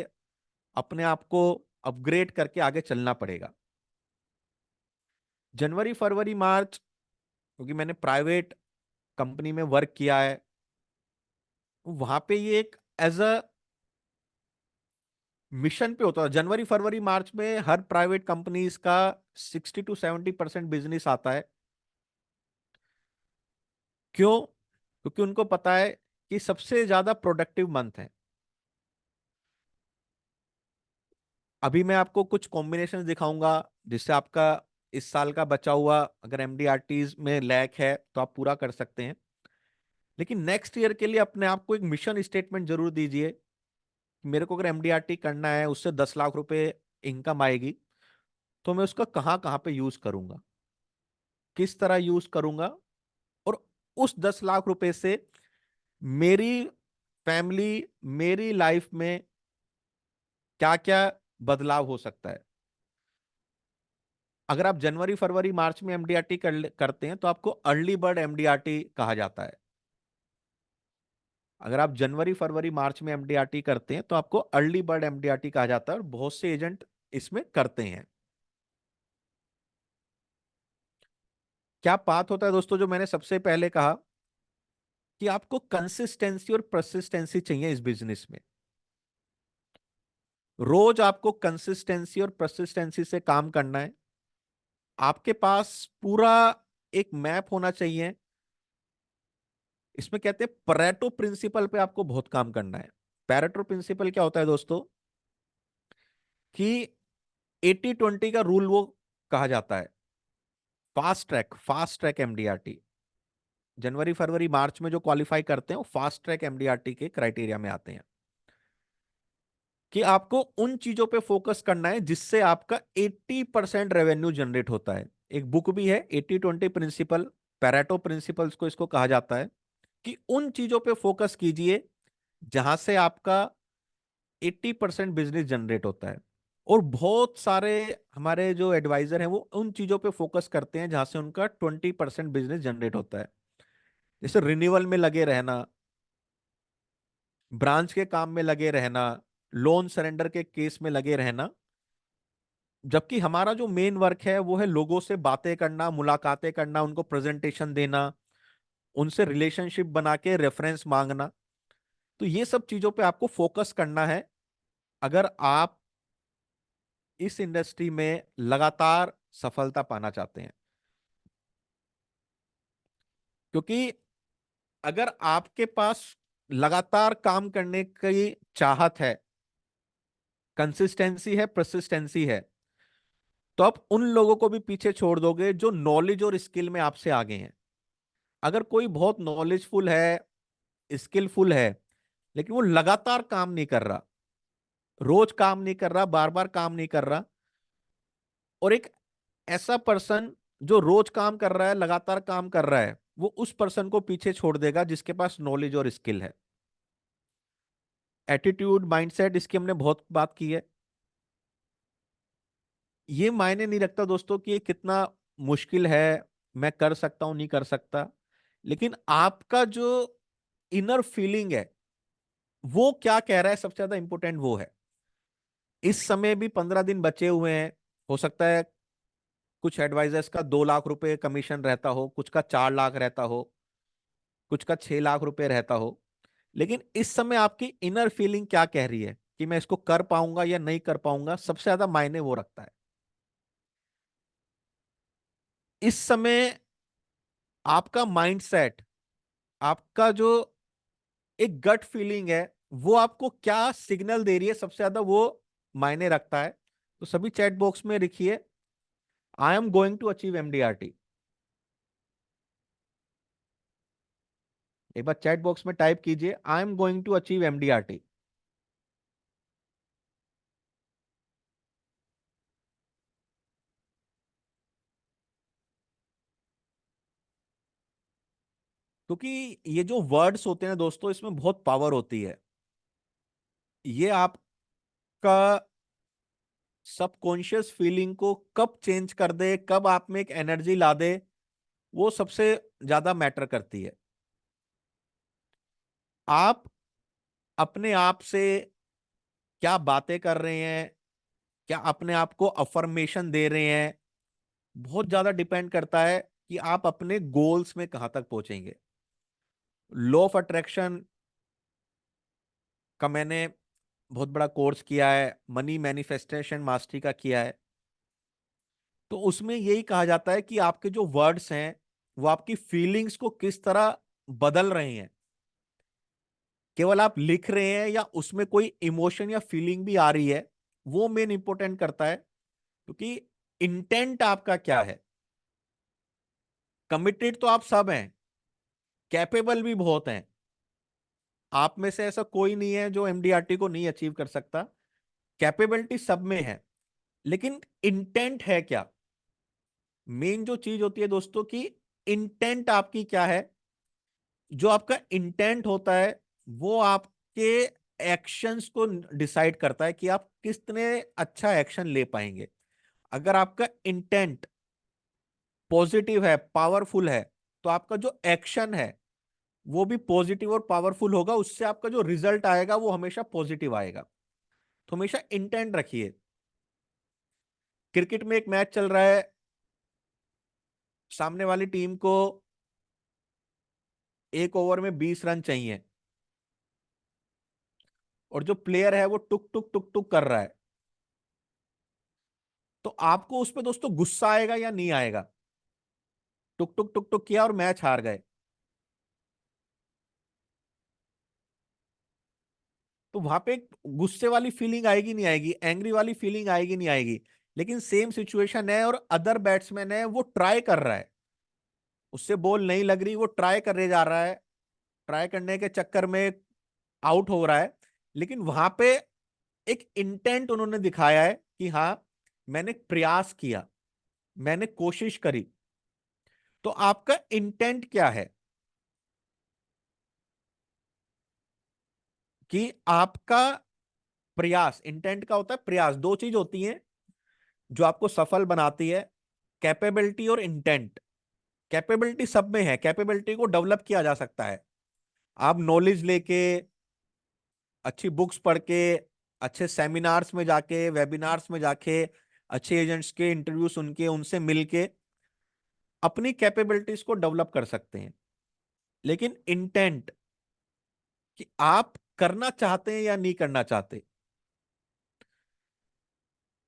अपने आप को अपग्रेड करके आगे चलना पड़ेगा। जनवरी फरवरी मार्च, क्योंकि मैंने प्राइवेट कंपनी में वर्क किया है, वहां पे ये एक एज अ मिशन पे होता है। जनवरी फरवरी मार्च में हर प्राइवेट कंपनीज का 60-70% बिजनेस आता है। क्यों? क्योंकि उनको पता है कि सबसे ज्यादा प्रोडक्टिव मंथ है। अभी मैं आपको कुछ कॉम्बिनेशन दिखाऊंगा जिससे आपका इस साल का बचा हुआ अगर एमडीआरटीज में लैक है तो आप पूरा कर सकते हैं। लेकिन नेक्स्ट ईयर के लिए अपने आप को एक मिशन स्टेटमेंट जरूर दीजिए। मेरे को अगर एमडीआरटी करना है, उससे 10 लाख रुपए इनकम आएगी, तो मैं उसका कहाँ कहाँ पे यूज करूंगा, किस तरह यूज करूंगा, और उस 10 लाख रुपए से मेरी फैमिली, मेरी लाइफ में क्या क्या बदलाव हो सकता है। अगर आप जनवरी फरवरी मार्च में एमडीआरटी करते हैं तो आपको अर्ली बर्ड एमडीआरटी कहा जाता है। अगर आप जनवरी फरवरी मार्च में एमडीआरटी करते हैं तो आपको अर्ली बर्ड एमडीआरटी कहा जाता है, और बहुत से एजेंट इसमें करते हैं। क्या बात होता है दोस्तों, जो मैंने सबसे पहले कहा कि आपको कंसिस्टेंसी और परसिस्टेंसी चाहिए इस बिजनेस में। रोज आपको कंसिस्टेंसी और परसिस्टेंसी से काम करना है। आपके पास पूरा एक मैप होना चाहिए। इसमें कहते हैं परेटो प्रिंसिपल पे आपको बहुत काम करना है। पैरेटो प्रिंसिपल क्या होता है दोस्तों, कि 80-20 का रूल वो कहा जाता है। फास्ट ट्रैक एमडीआरटी जनवरी फरवरी मार्च में जो क्वालिफाई करते हैं वो फास्ट ट्रैक एमडीआरटी के क्राइटेरिया में आते हैं। कि आपको उन चीजों पे फोकस करना है जिससे आपका 80% रेवेन्यू जनरेट होता है। एक बुक भी है 80-20 प्रिंसिपल, पैरेटो प्रिंसिपल्स को इसको कहा जाता है। कि उन चीजों पे फोकस कीजिए जहां से आपका 80% बिजनेस जनरेट होता है। और बहुत सारे हमारे जो एडवाइजर हैं वो उन चीजों पे फोकस करते हैं जहां से उनका 20% बिजनेस जनरेट होता है। जैसे रिन्यूअल में लगे रहना, ब्रांच के काम में लगे रहना, लोन सरेंडर के केस में लगे रहना। जबकि हमारा जो मेन वर्क है वो है लोगों से बातें करना, मुलाकातें करना, उनको प्रेजेंटेशन देना, उनसे रिलेशनशिप बना के रेफरेंस मांगना। तो ये सब चीजों पे आपको फोकस करना है अगर आप इस इंडस्ट्री में लगातार सफलता पाना चाहते हैं। क्योंकि अगर आपके पास लगातार काम करने की चाहत है, कंसिस्टेंसी है, परसिस्टेंसी है, तो आप उन लोगों को भी पीछे छोड़ दोगे जो नॉलेज और स्किल में आपसे आगे हैं। अगर कोई बहुत नॉलेजफुल है, स्किलफुल है, लेकिन वो लगातार काम नहीं कर रहा, रोज काम नहीं कर रहा, बार बार काम नहीं कर रहा, और एक ऐसा पर्सन जो रोज काम कर रहा है, लगातार काम कर रहा है, वो उस पर्सन को पीछे छोड़ देगा जिसके पास नॉलेज और स्किल है। एटीट्यूड, माइंडसेट, इसकी हमने बहुत बात की है। ये मायने नहीं रखता दोस्तों कि ये कितना मुश्किल है, मैं कर सकता हूं नहीं कर सकता, लेकिन आपका जो इनर फीलिंग है वो क्या कह रहा है, सबसे ज्यादा इंपॉर्टेंट वो है। इस समय भी 15 दिन बचे हुए हैं। हो सकता है कुछ एडवाइजर्स का 2 लाख रुपए कमीशन रहता हो, कुछ का 4 लाख रहता हो, कुछ का 6 लाख रुपए रहता हो। लेकिन इस समय आपकी इनर फीलिंग क्या कह रही है कि मैं इसको कर पाऊंगा या नहीं कर पाऊंगा, सबसे ज्यादा मायने वो रखता है। इस समय आपका माइंडसेट, आपका जो एक गट फीलिंग है, वो आपको क्या सिग्नल दे रही है, सबसे ज्यादा वो मायने रखता है। तो सभी चैट बॉक्स में लिखिए, I am going to achieve MDRT. एक बार चैट बॉक्स में टाइप कीजिए, I am going to achieve MDRT. क्योंकि ये जो वर्ड्स होते हैं दोस्तों, इसमें बहुत पावर होती है। ये आपका सबकॉन्शियस फीलिंग को कब चेंज कर दे, कब आप में एक एनर्जी ला दे, वो सबसे ज्यादा मैटर करती है। आप अपने आप से क्या बातें कर रहे हैं, क्या अपने आप को अफर्मेशन दे रहे हैं, बहुत ज्यादा डिपेंड करता है कि आप अपने गोल्स में कहां तक पहुंचेंगे। लॉ ऑफ अट्रैक्शन का मैंने बहुत बड़ा कोर्स किया है, मनी मैनिफेस्टेशन मास्टरी का किया है। तो उसमें यही कहा जाता है कि आपके जो वर्ड्स हैं वो आपकी फीलिंग्स को किस तरह बदल रहे हैं। केवल आप लिख रहे हैं या उसमें कोई इमोशन या फीलिंग भी आ रही है, वो मेन इंपॉर्टेंट करता है। क्योंकि इंटेंट आपका क्या है। कमिटेड तो आप सब हैं, कैपेबल भी बहुत हैं। आप में से ऐसा कोई नहीं है जो एमडीआरटी को नहीं अचीव कर सकता। कैपेबिलिटी सब में है, लेकिन इंटेंट है क्या। मेन जो चीज होती है दोस्तों की, इंटेंट आपकी क्या है। जो आपका इंटेंट होता है वो आपके एक्शंस को डिसाइड करता है कि आप कितने अच्छा एक्शन ले पाएंगे। अगर आपका इंटेंट पॉजिटिव है, पावरफुल है, तो आपका जो एक्शन है वो भी पॉजिटिव और पावरफुल होगा। उससे आपका जो रिजल्ट आएगा वो हमेशा पॉजिटिव आएगा। तो हमेशा इंटेंट रखिए। क्रिकेट में एक मैच चल रहा है, सामने वाली टीम को एक ओवर में 20 रन चाहिए, और जो प्लेयर है वो टुक टुक टुक टुक कर रहा है। तो आपको उस पर दोस्तों गुस्सा आएगा या नहीं आएगा। टुक टुक टुक टुक किया और मैच हार गए, तो वहां पे एक गुस्से वाली फीलिंग आएगी नहीं आएगी, एंग्री वाली फीलिंग आएगी नहीं आएगी। लेकिन सेम सिचुएशन है और अदर बैट्समैन है, वो ट्राई कर रहा है, उससे बॉल नहीं लग रही, वो ट्राई करने जा रहा है, ट्राई करने के चक्कर में आउट हो रहा है। लेकिन वहां पे एक इंटेंट उन्होंने दिखाया है कि हाँ, मैंने प्रयास किया, मैंने कोशिश करी। तो आपका इंटेंट क्या है कि आपका प्रयास, इंटेंट का होता है प्रयास। दो चीज होती हैं जो आपको सफल बनाती है, कैपेबिलिटी और इंटेंट। कैपेबिलिटी सब में है, कैपेबिलिटी को डेवलप किया जा सकता है। आप नॉलेज लेके, अच्छी बुक्स पढ़ के, अच्छे सेमिनार्स में जाके, वेबिनार्स में जाके, अच्छे एजेंट्स के इंटरव्यू सुन के, उनसे मिलके अपनी कैपेबिलिटीज को डेवलप कर सकते हैं। लेकिन इंटेंट, कि आप करना चाहते हैं या नहीं करना चाहते,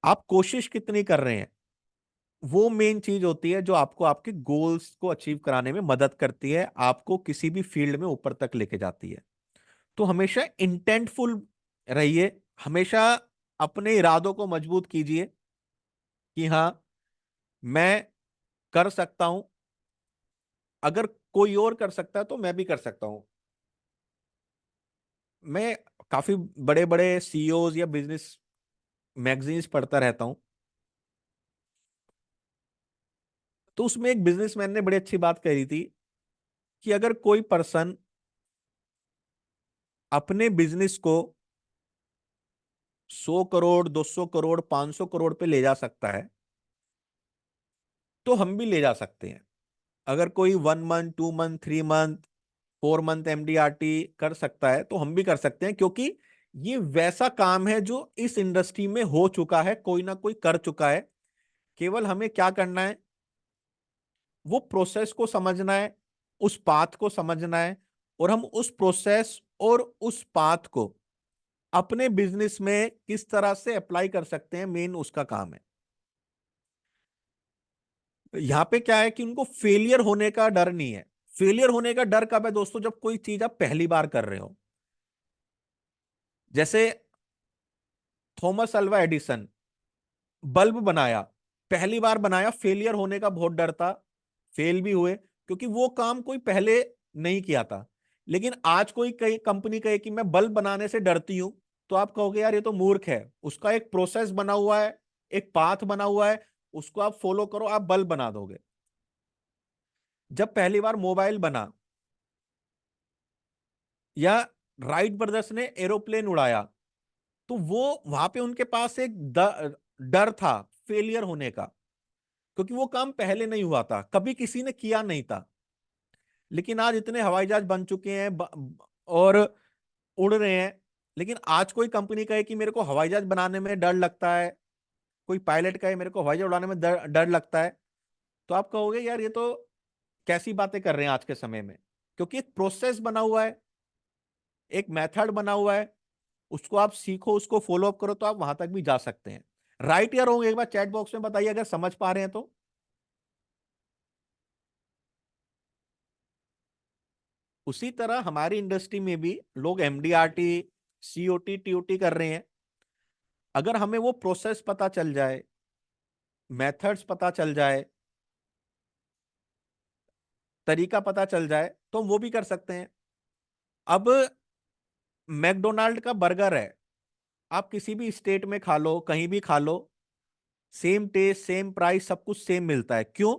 आप कोशिश कितनी कर रहे हैं, वो मेन चीज होती है जो आपको आपके गोल्स को अचीव कराने में मदद करती है, आपको किसी भी फील्ड में ऊपर तक लेके जाती है। तो हमेशा इंटेंटफुल रहिए, हमेशा अपने इरादों को मजबूत कीजिए कि हाँ, मैं कर सकता हूं। अगर कोई और कर सकता है तो मैं भी कर सकता हूं। मैं काफी बड़े बड़े सीईओज या बिजनेस मैगजीन्स पढ़ता रहता हूं। तो उसमें एक बिजनेसमैन ने बड़ी अच्छी बात कही थी कि अगर कोई पर्सन अपने बिजनेस को 100 करोड़, 200 करोड़, 500 करोड़ पे ले जा सकता है, तो हम भी ले जा सकते हैं। अगर कोई 1 month, 2 month, 3 month, 4 month MDRT कर सकता है, तो हम भी कर सकते हैं। क्योंकि ये वैसा काम है जो इस इंडस्ट्री में हो चुका है, कोई ना कोई कर चुका है। केवल हमें क्या करना है, वो प्रोसेस को समझना है, उस पाथ को समझना है, और हम उस प्रोसेस और उस पाथ को अपने बिजनेस में किस तरह से अप्लाई कर सकते हैं, मेन उसका काम है। यहां पे क्या है कि उनको फेलियर होने का डर नहीं है। फेलियर होने का डर कब है दोस्तों, जब कोई चीज आप पहली बार कर रहे हो। जैसे थॉमस अल्वा एडिसन, बल्ब बनाया, पहली बार बनाया, फेलियर होने का बहुत डर था, फेल भी हुए, क्योंकि वो काम कोई पहले नहीं किया था। लेकिन आज कोई कई कंपनी कहे कि मैं बल्ब बनाने से डरती हूं, तो आप कहोगे यार ये तो मूर्ख है। उसका एक प्रोसेस बना हुआ है, एक पाथ बना हुआ है, उसको आप फॉलो करो, आप बल्ब बना दोगे। जब पहली बार मोबाइल बना, या राइट ब्रदर्स ने एरोप्लेन उड़ाया, तो वो वहां पे उनके पास एक डर था फेलियर होने का, क्योंकि वो काम पहले नहीं हुआ था, कभी किसी ने किया नहीं था। लेकिन आज इतने हवाई जहाज बन चुके हैं, और उड़ रहे हैं। लेकिन आज कोई कंपनी कहे कि मेरे को हवाई जहाज बनाने में डर लगता है, कोई पायलट कहे मेरे को हवाई जहाज उड़ाने में डर लगता है, तो आप कहोगे यार ये तो कैसी बातें कर रहे हैं आज के समय में। क्योंकि एक प्रोसेस बना हुआ है, एक मेथड बना हुआ है, उसको आप सीखो, उसको फॉलो अप करो, तो आप वहां तक भी जा सकते हैं। राइट या रॉन्ग, एक बार चैट बॉक्स में बताइए अगर समझ पा रहे हैं तो। उसी तरह हमारी इंडस्ट्री में भी लोग एमडीआरटी, सीओटी, टीओटी कर रहे हैं। अगर हमें वो प्रोसेस पता चल जाए, मेथड्स पता चल जाए, तरीका पता चल जाए, तो हम वो भी कर सकते हैं। अब मैकडोनाल्ड का बर्गर है, आप किसी भी स्टेट में खा लो, कहीं भी खा लो, सेम टेस्ट, सेम प्राइस, सब कुछ सेम मिलता है। क्यों?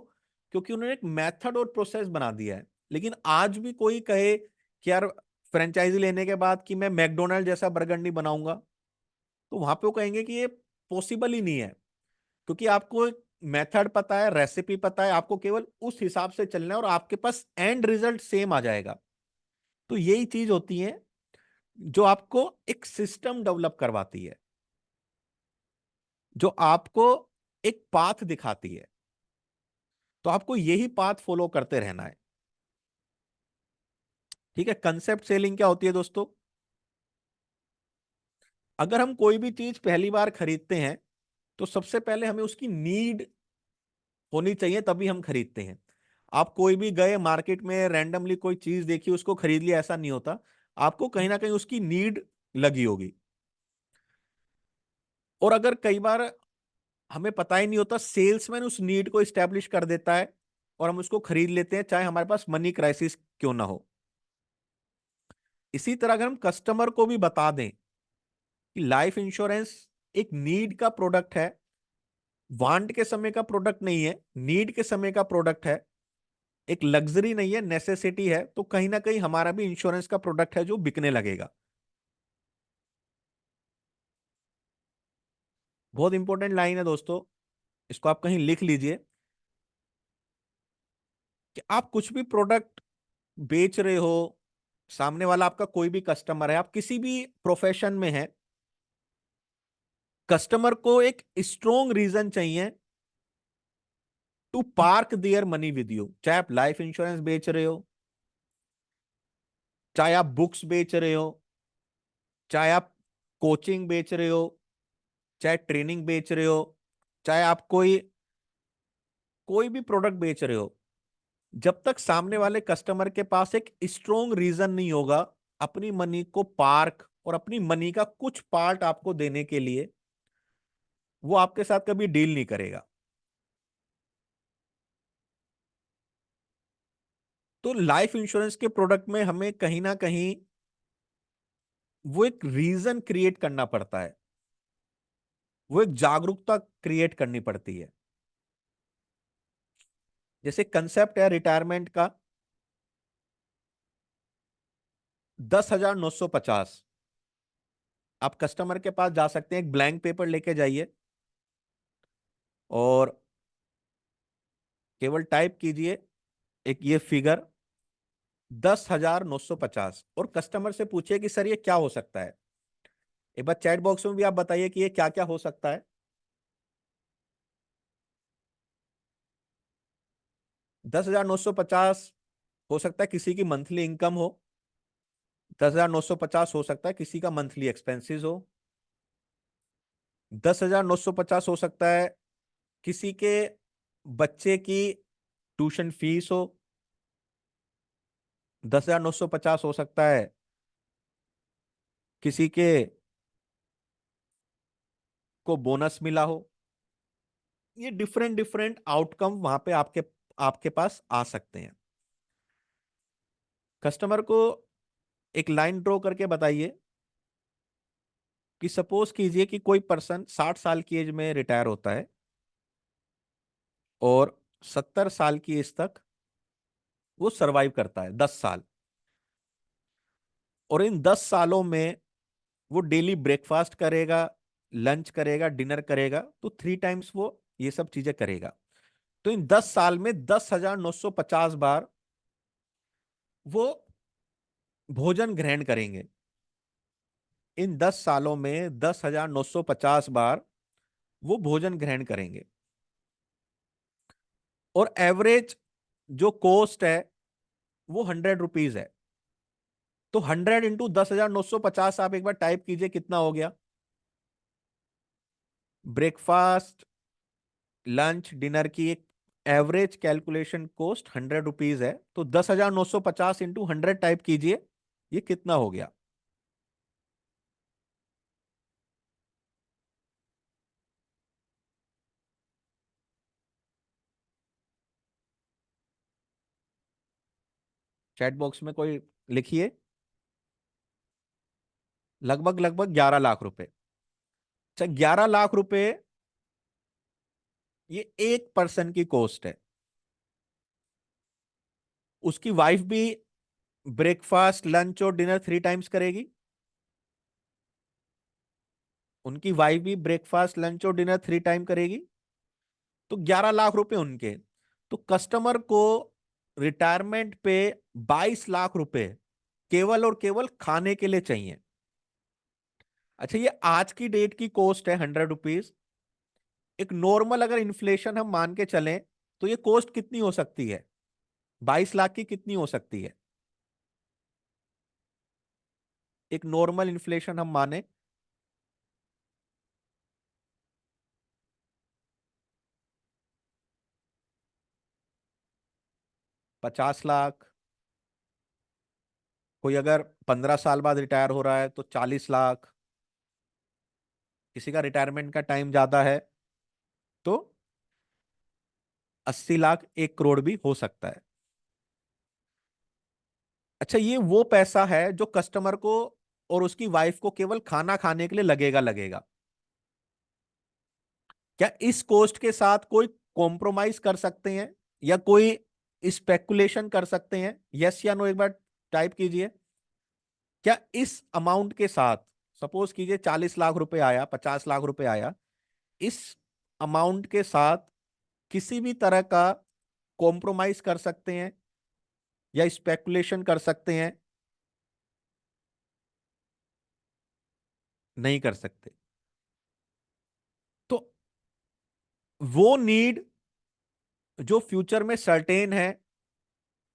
क्योंकि उन्होंने एक मेथड और प्रोसेस बना दिया है। लेकिन आज भी कोई कहे कि यार फ्रेंचाइजी लेने के बाद कि मैं मैकडोनाल्ड जैसा बर्गर नहीं बनाऊंगा, तो वहां पे वो कहेंगे कि ये पॉसिबल ही नहीं है। क्योंकि आपको मेथड पता है, रेसिपी पता है, आपको केवल उस हिसाब से चलना है और आपके पास एंड रिजल्ट सेम आ जाएगा। तो यही चीज होती है जो आपको एक सिस्टम डेवलप करवाती है, जो आपको एक पाथ दिखाती है। तो आपको यही पाथ फॉलो करते रहना है। ठीक है। कंसेप्ट सेलिंग क्या होती है दोस्तों? अगर हम कोई भी चीज पहली बार खरीदते हैं, तो सबसे पहले हमें उसकी नीड होनी चाहिए, तभी हम खरीदते हैं। आप कोई भी गए मार्केट में, रैंडमली कोई चीज देखी उसको खरीद लिया, ऐसा नहीं होता। आपको कहीं ना कहीं उसकी नीड लगी होगी। और अगर कई बार हमें पता ही नहीं होता, सेल्समैन उस नीड को स्टैब्लिश कर देता है और हम उसको खरीद लेते हैं, चाहे हमारे पास मनी क्राइसिस क्यों ना हो। इसी तरह अगर हम कस्टमर को भी बता दें कि लाइफ इंश्योरेंस एक नीड का प्रोडक्ट है, वांट के समय का प्रोडक्ट नहीं है, नीड के समय का प्रोडक्ट है, एक लग्जरी नहीं है, नेसेसिटी है, तो कहीं ना कहीं हमारा भी इंश्योरेंस का प्रोडक्ट है जो बिकने लगेगा। बहुत इंपॉर्टेंट लाइन है दोस्तों, इसको आप कहीं लिख लीजिए कि आप कुछ भी प्रोडक्ट बेच रहे हो, सामने वाला आपका कोई भी कस्टमर है, आप किसी भी प्रोफेशन में है, कस्टमर को एक स्ट्रोंग रीजन चाहिए to park their money with you. चाहे आप लाइफ इंश्योरेंस बेच रहे हो, चाहे आप बुक्स बेच रहे हो, चाहे आप कोचिंग बेच रहे हो, चाहे ट्रेनिंग बेच रहे हो, चाहे आप कोई कोई भी प्रोडक्ट बेच रहे हो, जब तक सामने वाले कस्टमर के पास एक स्ट्रोंग रीजन नहीं होगा अपनी मनी को पार्क और अपनी मनी का कुछ पार्ट आपको देने के लिए, वो आपके साथ कभी डील नहीं करेगा। तो लाइफ इंश्योरेंस के प्रोडक्ट में हमें कहीं ना कहीं वो एक रीजन क्रिएट करना पड़ता है, वो एक जागरूकता क्रिएट करनी पड़ती है। जैसे कंसेप्ट है रिटायरमेंट का, 10,950। आप कस्टमर के पास जा सकते हैं, एक ब्लैंक पेपर लेके जाइए और केवल टाइप कीजिए एक ये फिगर, 10,950, और कस्टमर से पूछिए कि सर ये क्या हो सकता है। एक बार चैट बॉक्स में भी आप बताइए कि ये क्या क्या हो सकता है। 10,950 हो सकता है किसी की मंथली इनकम हो, 10,950 हो सकता है किसी का मंथली एक्सपेंसेस हो, 10,950 हो सकता है किसी के बच्चे की ट्यूशन फीस हो, 10,950 हो सकता है किसी के को बोनस मिला हो। ये डिफरेंट डिफरेंट आउटकम वहां पे आपके आपके पास आ सकते हैं। कस्टमर को एक लाइन ड्रॉ करके बताइए कि सपोज कीजिए कि कोई पर्सन 60 साल की एज में रिटायर होता है और 70 साल की एज तक वो सरवाइव करता है, 10 साल। और इन 10 सालों में वो डेली ब्रेकफास्ट करेगा, लंच करेगा, डिनर करेगा, तो 3 टाइम्स वो ये सब चीजें करेगा। तो इन 10 साल में 10,950 बार वो भोजन ग्रहण करेंगे। इन 10 सालों में 10,950 बार वो भोजन ग्रहण करेंगे। और एवरेज जो कॉस्ट है वो 100 रुपीज है। तो 100 × 10,950 आप एक बार टाइप कीजिए कितना हो गया। ब्रेकफास्ट, लंच, डिनर की एक एवरेज कैलकुलेशन कॉस्ट 100 रुपीज है, तो 10,950 इंटू 100 टाइप कीजिए, ये कितना हो गया? चैट बॉक्स में कोई लिखिए। लगभग लगभग 11 लाख रुपए। अच्छा, 11 लाख रुपए ये एक पर्सन की कॉस्ट है। उसकी वाइफ भी ब्रेकफास्ट लंच और डिनर 3 टाइम्स करेगी। उनकी वाइफ भी ब्रेकफास्ट लंच और डिनर 3 टाइम करेगी। तो 11 लाख रुपए उनके। तो कस्टमर को रिटायरमेंट पे 22 लाख रुपए केवल और केवल खाने के लिए चाहिए। अच्छा, ये आज की डेट की कॉस्ट है 100 रुपीज। एक नॉर्मल अगर इन्फ्लेशन हम मान के चलें तो ये कॉस्ट कितनी हो सकती है? 22 लाख की कितनी हो सकती है? एक नॉर्मल इन्फ्लेशन हम माने। 50 लाख। कोई अगर 15 साल बाद रिटायर हो रहा है तो 40 लाख। किसी का रिटायरमेंट का टाइम ज्यादा है तो 80 लाख, 1 करोड़ भी हो सकता है। अच्छा, ये वो पैसा है जो कस्टमर को और उसकी वाइफ को केवल खाना खाने के लिए लगेगा लगेगा। क्या इस कॉस्ट के साथ कोई कॉम्प्रोमाइज कर सकते हैं या कोई स्पेकुलेशन कर सकते हैं? यस या नो एक बार टाइप कीजिए। क्या इस अमाउंट के साथ, सपोज कीजिए 40 लाख रुपए आया, 50 लाख रुपए आया, इस अमाउंट के साथ किसी भी तरह का कॉम्प्रोमाइज कर सकते हैं या स्पेकुलेशन कर सकते हैं? नहीं कर सकते। तो वो नीड जो फ्यूचर में सर्टेन है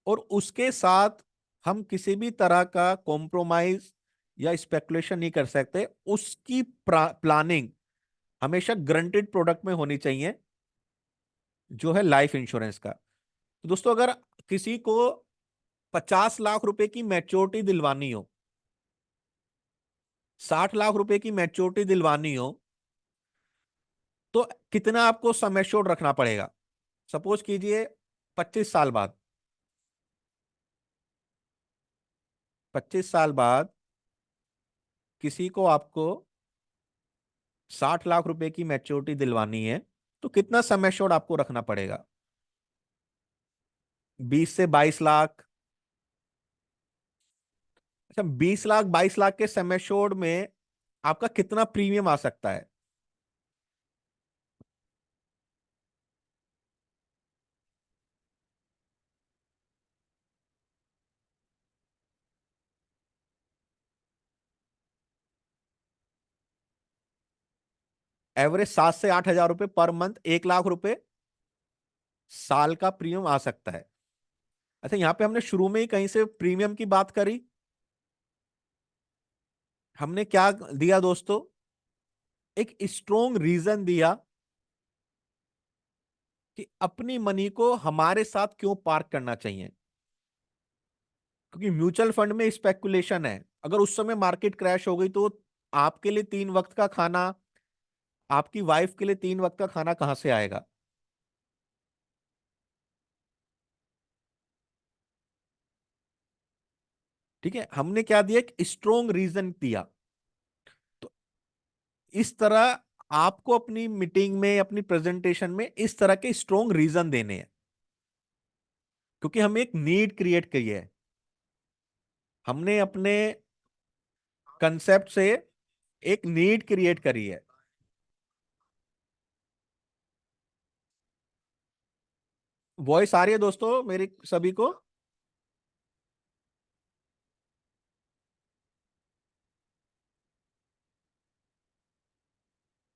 और उसके साथ हम किसी भी तरह का कॉम्प्रोमाइज या स्पेकुलेशन नहीं कर सकते, उसकी प्लानिंग हमेशा गारंटेड प्रोडक्ट में होनी चाहिए, जो है लाइफ इंश्योरेंस का। तो दोस्तों, अगर किसी को 50 लाख रुपए की मैच्योरिटी दिलवानी हो, 60 लाख रुपए की मैच्योरिटी दिलवानी हो, तो कितना आपको सम एश्योर्ड रखना पड़ेगा? सपोज कीजिए 25 साल बाद, 25 साल बाद किसी को आपको 60 लाख रुपए की मैच्योरिटी दिलवानी है, तो कितना सम एश्योर्ड आपको रखना पड़ेगा? 20 से 22 लाख। अच्छा, 20 लाख 22 लाख के सम एश्योर्ड में आपका कितना प्रीमियम आ सकता है? एवरेज 7 से 8 हजार रुपए पर मंथ, 1 लाख रुपए साल का प्रीमियम आ सकता है। अच्छा, यहां पे हमने शुरू में ही कहीं से प्रीमियम की बात करी। हमने क्या दिया दोस्तों? एक स्ट्रोंग रीजन दिया कि अपनी मनी को हमारे साथ क्यों पार्क करना चाहिए। क्योंकि म्यूचुअल फंड में स्पेकुलेशन है। अगर उस समय मार्केट क्रैश हो गई तो आपके लिए 3 वक्त का खाना, आपकी वाइफ के लिए 3 वक्त का खाना कहां से आएगा? ठीक है, हमने क्या दिया? एक स्ट्रोंग रीजन दिया। तो इस तरह आपको अपनी मीटिंग में, अपनी प्रेजेंटेशन में इस तरह के स्ट्रोंग रीजन देने हैं, क्योंकि हम एक नीड क्रिएट की है। हमने अपने कंसेप्ट से एक नीड क्रिएट करी है। वॉइस आ रही है दोस्तों मेरी सभी को?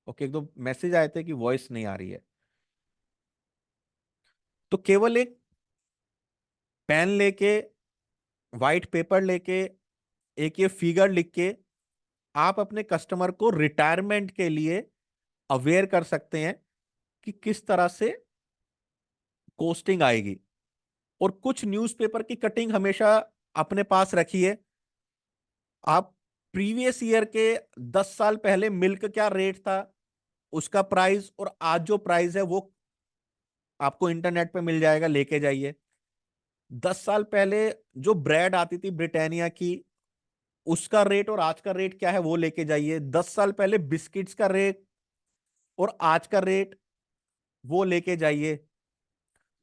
ओके, एक दो मैसेज आए थे कि वॉइस नहीं आ रही है। तो केवल एक पेन लेके, व्हाइट पेपर लेके, एक ये फिगर लिख के आप अपने कस्टमर को रिटायरमेंट के लिए अवेयर कर सकते हैं कि किस तरह से कोस्टिंग आएगी। और कुछ न्यूज़पेपर की कटिंग हमेशा अपने पास रखिए। आप प्रीवियस ईयर के 10 साल पहले मिल्क क्या रेट था, उसका प्राइस और आज जो प्राइस है वो आपको इंटरनेट पे मिल जाएगा, लेके जाइए। 10 साल पहले जो ब्रेड आती थी ब्रिटानिया की, उसका रेट और आज का रेट क्या है वो लेके जाइए। 10 साल पहले बिस्किट्स का रेट और आज का रेट वो लेके जाइए।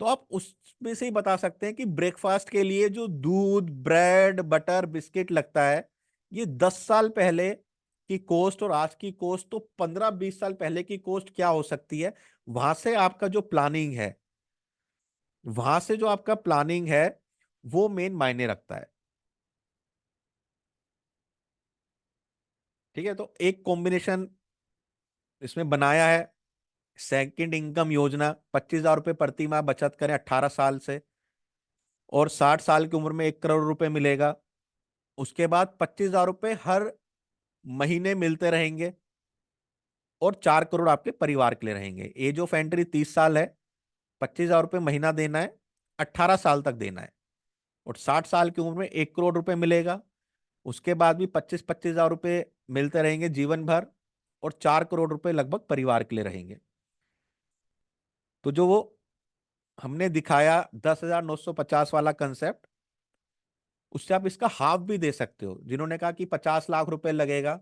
तो आप उसमें से ही बता सकते हैं कि ब्रेकफास्ट के लिए जो दूध, ब्रेड, बटर, बिस्किट लगता है, ये 10 साल पहले की कॉस्ट और आज की कॉस्ट, तो 15-20 साल पहले की कॉस्ट क्या हो सकती है। वहां से आपका जो प्लानिंग है, वहां से जो आपका प्लानिंग है वो मेन मायने रखता है। ठीक है, तो एक कॉम्बिनेशन इसमें बनाया है, सेकंड इनकम योजना। 25,000 रुपये प्रति माह बचत करें 18 साल से, और 60 साल की उम्र में 1 करोड़ रुपए मिलेगा। उसके बाद 25,000 रुपये हर महीने मिलते रहेंगे, और 4 करोड़ आपके परिवार के लिए रहेंगे। एज ऑफ एंट्री 30 साल है, 25,000 रुपये महीना देना है, 18 साल तक देना है। और 60 साल की उम्र में 1 करोड़ रुपए मिलेगा। उसके बाद भी 25-25,000 रुपये मिलते रहेंगे जीवन भर, और 4 करोड़ रुपए लगभग परिवार के लिए रहेंगे। तो जो वो हमने दिखाया 10,950 वाला कंसेप्ट, उससे आप इसका हाफ भी दे सकते हो। जिन्होंने कहा कि 50 लाख रुपए लगेगा,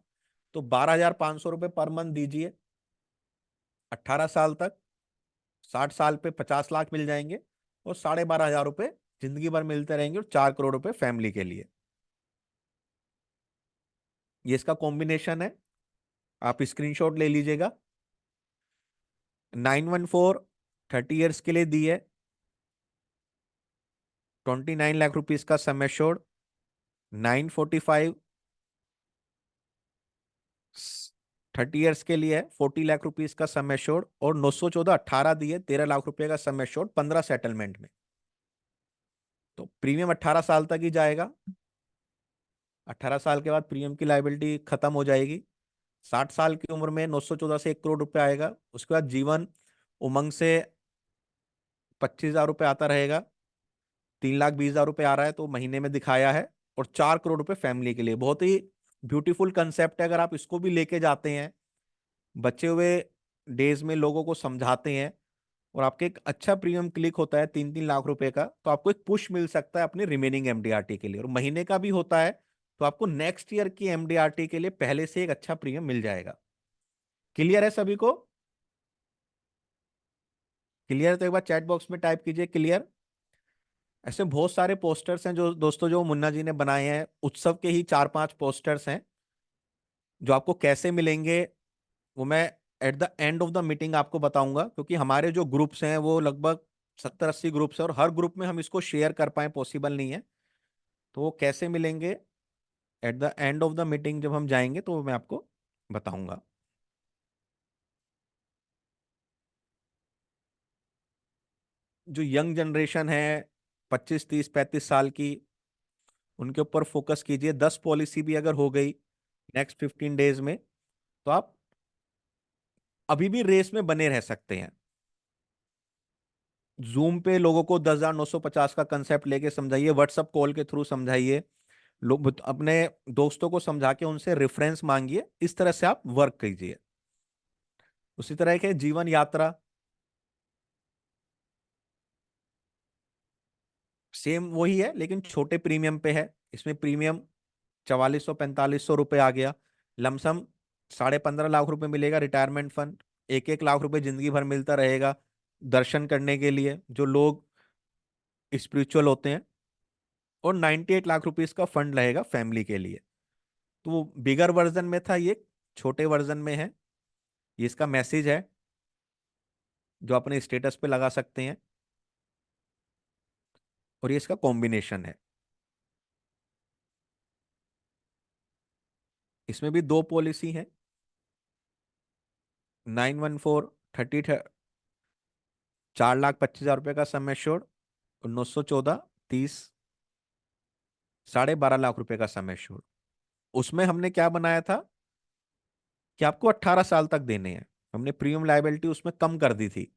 तो 12,500 रुपये पर मंथ दीजिए 18 साल तक। 60 साल पे 50 लाख मिल जाएंगे, और 12,500 रुपये जिंदगी भर मिलते रहेंगे, और 4 करोड़ रुपए फैमिली के लिए। ये इसका कॉम्बिनेशन है, आप स्क्रीनशॉट ले लीजिएगा। 914 30 ईयर्स के लिए दी है, 29 लाख रुपीज का सम एश्योर्ड। 945 30 ईयर्स के लिए है, 40 लाख रुपीज का सम एश्योर्ड। और 914 18 दी है, 13 लाख रुपए का सम एश्योर्ड 15 सेटलमेंट में। तो प्रीमियम 18 साल तक ही जाएगा। 18 साल के बाद प्रीमियम की लाइबिलिटी खत्म हो जाएगी। 60 साल की उम्र में 914 से 1 करोड़ रुपए आएगा। उसके बाद जीवन उमंग से 25,000 रुपये आता रहेगा। 3,20,000 रुपये आ रहा है, तो महीने में दिखाया है। और 4 करोड़ रुपए फैमिली के लिए। बहुत ही ब्यूटीफुल कंसेप्ट है। अगर आप इसको भी लेके जाते हैं, बचे हुए डेज में लोगों को समझाते हैं, और आपके एक अच्छा प्रीमियम क्लिक होता है 3-3 लाख रुपए का, तो आपको एक पुश मिल सकता है अपनी रिमेनिंग एमडीआरटी के लिए। और महीने का भी होता है, तो आपको नेक्स्ट ईयर की एमडीआरटी के लिए पहले से एक अच्छा प्रीमियम मिल जाएगा। क्लियर है सभी को? क्लियर है तो एक बार चैट बॉक्स में टाइप कीजिए क्लियर। ऐसे बहुत सारे पोस्टर्स हैं जो दोस्तों जो मुन्ना जी ने बनाए हैं, उत्सव के ही 4-5 पोस्टर्स हैं, जो आपको कैसे मिलेंगे वो मैं at the end of the meeting आपको बताऊंगा। क्योंकि हमारे जो ग्रुप्स हैं वो लगभग 70-80 ग्रुप्स हैं, और हर ग्रुप में हम इसको शेयर कर पाए पॉसिबल नहीं है। तो वो कैसे मिलेंगे at the end of the meeting जब हम जाएंगे, तो वो मैं आपको बताऊंगा। जो यंग जनरेशन है, 25-30-35 साल की, उनके ऊपर फोकस कीजिए। 10 पॉलिसी भी अगर हो गई नेक्स्ट 15 डेज में, तो आप अभी भी रेस में बने रह सकते हैं। जूम पे लोगों को 10,950 का कंसेप्ट लेके समझाइए, व्हाट्सअप कॉल के थ्रू समझाइए, लोग अपने दोस्तों को समझा के उनसे रेफरेंस मांगिए। इस तरह से आप वर्क कीजिए। उसी तरह के जीवन यात्रा, सेम वही है, लेकिन छोटे प्रीमियम पे है। इसमें प्रीमियम 4,400-4,500 रुपये आ गया। लमसम 15.5 लाख रुपए मिलेगा रिटायरमेंट फंड। 1-1 लाख रुपए जिंदगी भर मिलता रहेगा दर्शन करने के लिए, जो लोग स्पिरिचुअल होते हैं। और 98 लाख रुपीज का फंड रहेगा फैमिली के लिए। तो वो बिगर वर्जन में था, ये छोटे वर्जन में है। ये इसका मैसेज है जो अपने स्टेटस पे लगा सकते हैं। और ये इसका कॉम्बिनेशन है। इसमें भी दो पॉलिसी है। 914 30 4,25,000 रुपये का सम एश्योर्ड, और 914 30 12.5 लाख रुपए का सम एश्योर्ड। उसमें हमने क्या बनाया था कि आपको 18 साल तक देने हैं। हमने प्रीमियम लायबिलिटी उसमें कम कर दी थी।